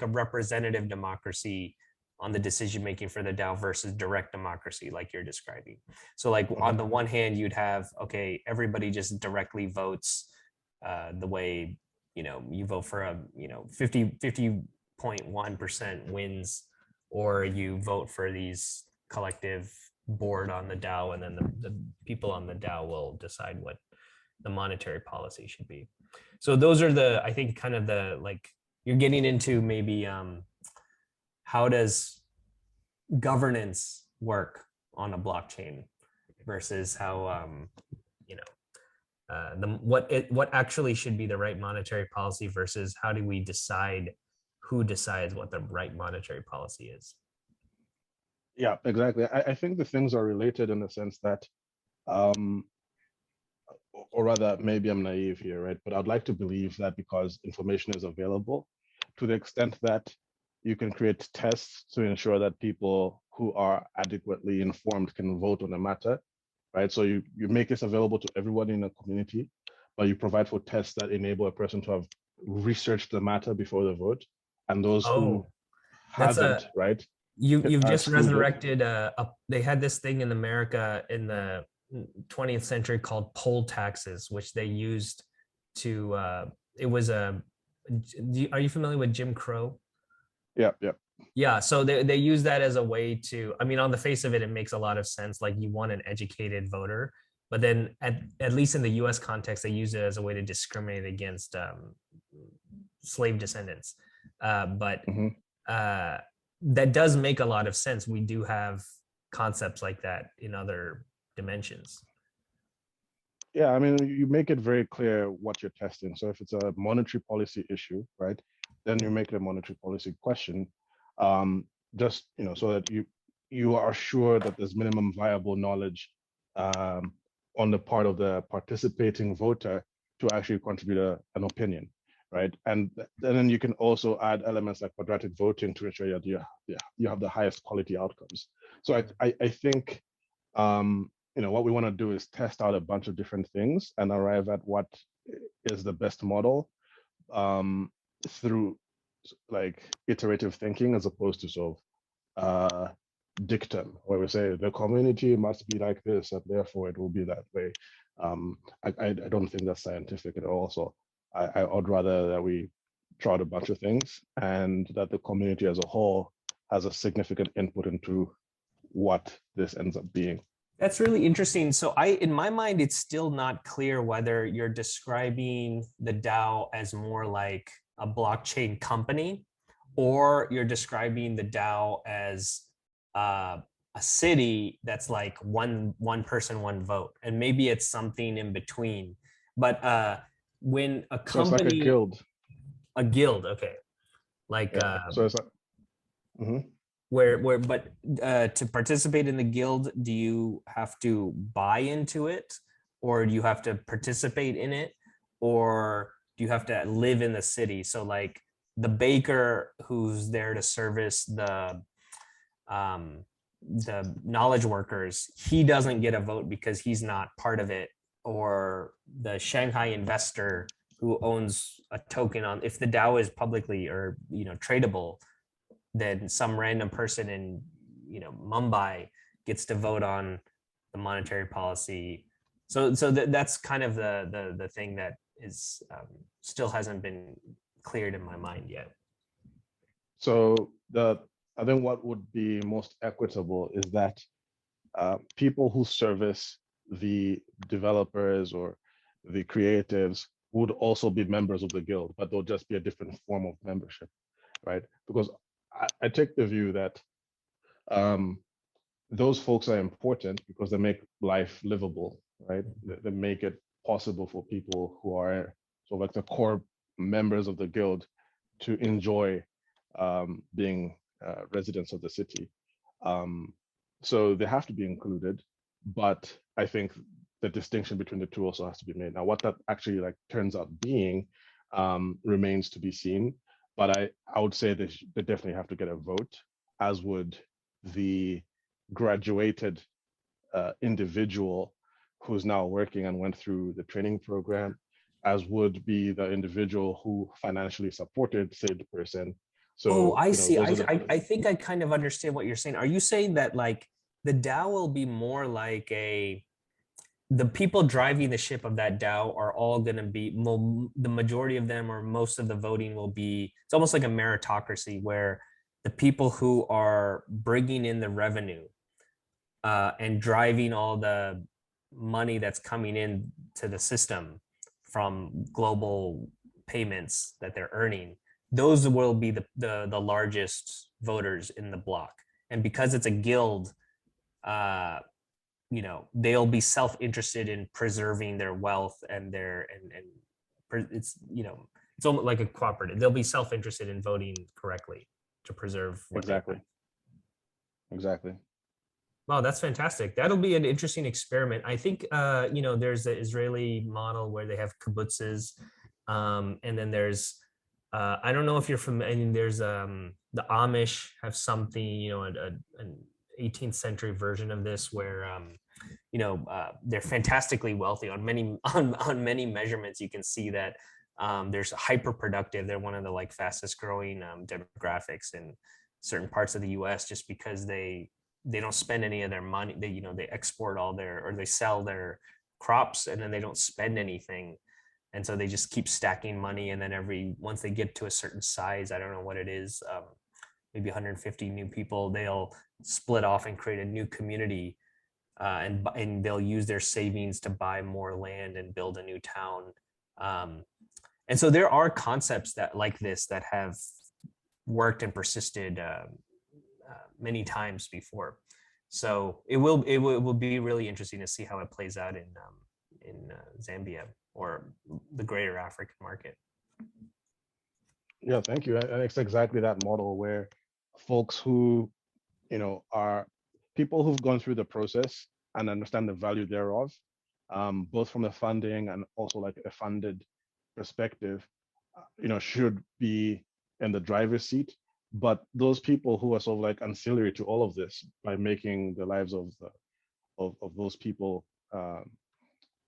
[SPEAKER 1] representative democracy on the decision making for the DAO versus direct democracy like you're describing. So on the one hand, you'd have, okay, everybody just directly votes the way you vote for a 50.1% wins, or you vote for these collective board on the DAO, and then the people on the DAO will decide what the monetary policy should be. So those are I think kind of you're getting into maybe how does governance work on a blockchain versus how what actually should be the right monetary policy versus how do we decide who decides what the right monetary policy is.
[SPEAKER 2] Yeah, exactly. I think the things are related in the sense that, or rather, maybe I'm naive here, right? But I'd like to believe that because information is available, to the extent that you can create tests to ensure that people who are adequately informed can vote on a matter, right? So you make this available to everyone in a community, but you provide for tests that enable a person to have researched the matter before the vote, and those who
[SPEAKER 1] Oh, that's
[SPEAKER 2] haven't, right,
[SPEAKER 1] you've
[SPEAKER 2] are
[SPEAKER 1] just
[SPEAKER 2] excluded.
[SPEAKER 1] resurrected they had this thing in America in the 20th century called poll taxes, which they used to it was a are you familiar with Jim Crow?
[SPEAKER 2] Yeah, yeah.
[SPEAKER 1] Yeah, so they use that as a way to, I mean, on the face of it, it makes a lot of sense. Like you want an educated voter, but then at least in the US context, they use it as a way to discriminate against slave descendants. But
[SPEAKER 2] Mm-hmm.
[SPEAKER 1] that does make a lot of sense. We do have concepts like that in other dimensions.
[SPEAKER 2] Yeah, I mean, you make it very clear what you're testing. So if it's a monetary policy issue, right, then you make it a monetary policy question, just so that you are sure that there's minimum viable knowledge on the part of the participating voter to actually contribute an opinion, right? And then you can also add elements like quadratic voting to ensure that you have the highest quality outcomes. So I think what we want to do is test out a bunch of different things and arrive at what is the best model through like iterative thinking as opposed to sort of dictum where we say the community must be like this and therefore it will be that way. I don't think that's scientific at all. So I would rather that we try out a bunch of things and that the community as a whole has a significant input into what this ends up being.
[SPEAKER 1] That's really interesting. So in my mind, it's still not clear whether you're describing the DAO as more like a blockchain company, or you're describing the DAO as a city that's like one person, one vote, and maybe it's something in between. But when a
[SPEAKER 2] So it's like a
[SPEAKER 1] company,
[SPEAKER 2] guild.
[SPEAKER 1] okay, like
[SPEAKER 2] Yeah. So it's like, mhm.
[SPEAKER 1] where but to participate in the guild, do you have to buy into it, or do you have to participate in it, or do you have to live in the city? So like the baker who's there to service the knowledge workers, he doesn't get a vote because he's not part of it. Or the Shanghai investor who owns a token on, if the DAO is publicly or tradable, then some random person in Mumbai gets to vote on the monetary policy. So that's kind of the thing that is still hasn't been cleared in my mind yet.
[SPEAKER 2] So I think what would be most equitable is that people who service the developers or the creatives would also be members of the guild, but they'll just be a different form of membership, right? Because I take the view that those folks are important because they make life livable, right? They make it possible for people who are sort of like the core members of the guild to enjoy being residents of the city. So they have to be included, but I think the distinction between the two also has to be made. Now, what that actually like turns out being remains to be seen. But I would say they definitely have to get a vote, as would the graduated individual who's now working and went through the training program, as would be the individual who financially supported said person.
[SPEAKER 1] Oh,
[SPEAKER 2] So,
[SPEAKER 1] I see.
[SPEAKER 2] those are the
[SPEAKER 1] I think I kind of understand what you're saying. Are you saying that like the DAO will be more like the people driving the ship of that DAO are all going to be, the majority of them or most of the voting will be, it's almost like a meritocracy where the people who are bringing in the revenue and driving all the money that's coming in to the system from global payments that they're earning, those will be the largest voters in the block. And because it's a guild, they'll be self-interested in preserving their wealth and it's it's almost like a cooperative. They'll be self-interested in voting correctly to preserve what
[SPEAKER 2] exactly.
[SPEAKER 1] Wow, that's fantastic. That'll be an interesting experiment. I think there's the Israeli model where they have kibbutzes, and then there's I don't know if you're from, and there's the Amish have something, you know, an 18th century version of this where, they're fantastically wealthy on many on many measurements. You can see that there's hyper productive. They're one of the like fastest growing demographics in certain parts of the U.S. just because they don't spend any of their money. They export all their, or they sell their crops, and then they don't spend anything, and so they just keep stacking money. And then once they get to a certain size, I don't know what it is, maybe 150 new people, they'll split off and create a new community, and they'll use their savings to buy more land and build a new town. And so there are concepts that like this that have worked and persisted many times before. So it will be really interesting to see how it plays out in Zambia or the greater African market.
[SPEAKER 2] Yeah, thank you. And it's exactly that model where folks who, are people who've gone through the process and understand the value thereof, both from the funding and also like a funded perspective, should be in the driver's seat. But those people who are sort of like ancillary to all of this by making the lives of those people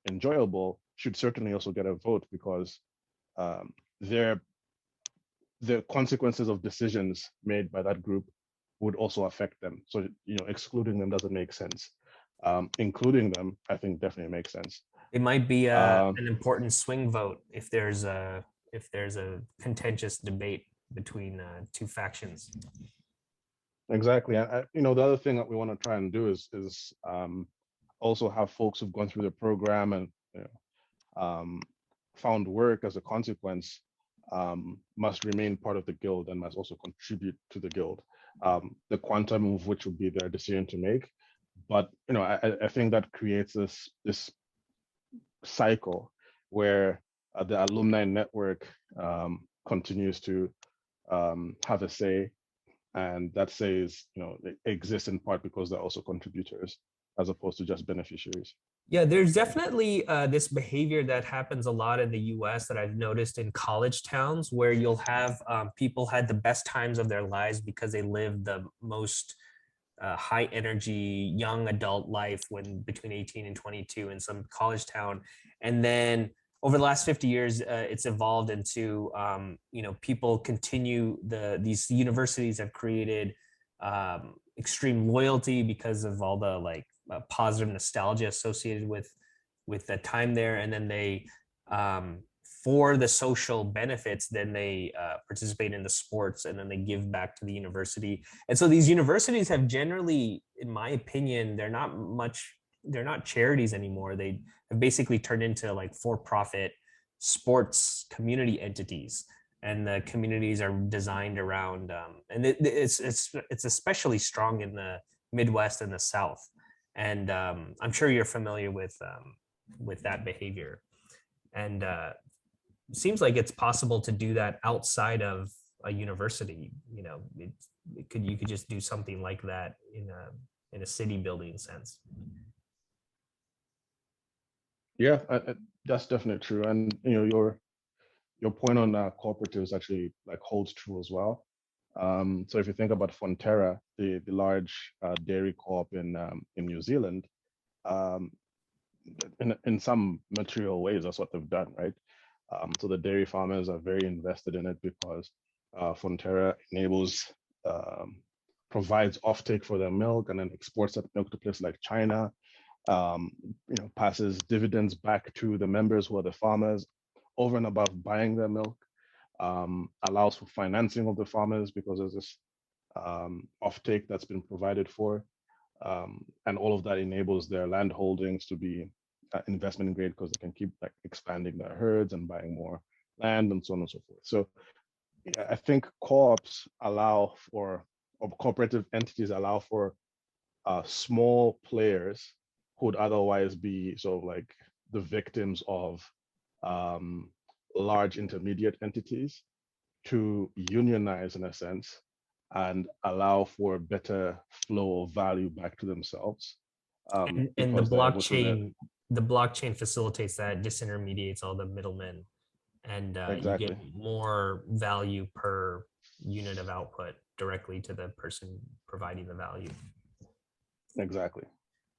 [SPEAKER 2] enjoyable should certainly also get a vote, because the consequences of decisions made by that group would also affect them. So, excluding them doesn't make sense. Including them, I think, definitely makes sense.
[SPEAKER 1] It might be an important swing vote if there's a contentious debate between two factions.
[SPEAKER 2] Exactly. And the other thing that we want to try and do is also have folks who've gone through the program and found work as a consequence must remain part of the guild and must also contribute to the guild. The quantum of which will be their decision to make. But I think that creates this cycle where the alumni network continues to have a say, and that say is, it exists in part because they're also contributors as opposed to just beneficiaries.
[SPEAKER 1] Yeah, there's definitely this behavior that happens a lot in the US that I've noticed in college towns, where you'll have people had the best times of their lives because they lived the most high energy young adult life when between 18 and 22 in some college town. And then over the last 50 years, it's evolved into, people continue, these universities have created extreme loyalty because of all the like positive nostalgia associated with the time there. And then they, for the social benefits, then they participate in the sports, and then they give back to the university. And so these universities have generally, in my opinion, they're not charities anymore. They have basically turned into like for-profit sports community entities, and the communities are designed around, and it's especially strong in the Midwest and the South. And I'm sure you're familiar with that behavior. And seems like it's possible to do that outside of a university. You could just do something like that in a city building sense.
[SPEAKER 2] Yeah, that's definitely true. And your point on cooperatives actually like holds true as well. So if you think about Fonterra, the large dairy co-op in New Zealand, in some material ways, that's what they've done, right? So the dairy farmers are very invested in it because Fonterra provides offtake for their milk and then exports that milk to places like China. Passes dividends back to the members who are the farmers over and above buying their milk. Allows for financing of the farmers because there's this offtake that's been provided for. And all of that enables their land holdings to be investment grade because they can keep like expanding their herds and buying more land and so on and so forth. So yeah, I think co-ops allow for, or cooperative entities allow for small players who would otherwise be sort of like the victims of large intermediate entities to unionize in a sense and allow for better flow of value back to themselves.
[SPEAKER 1] And the blockchain facilitates that, disintermediates all the middlemen, and
[SPEAKER 2] exactly.
[SPEAKER 1] you get more value per unit of output. directly to the person providing the value.
[SPEAKER 2] Exactly.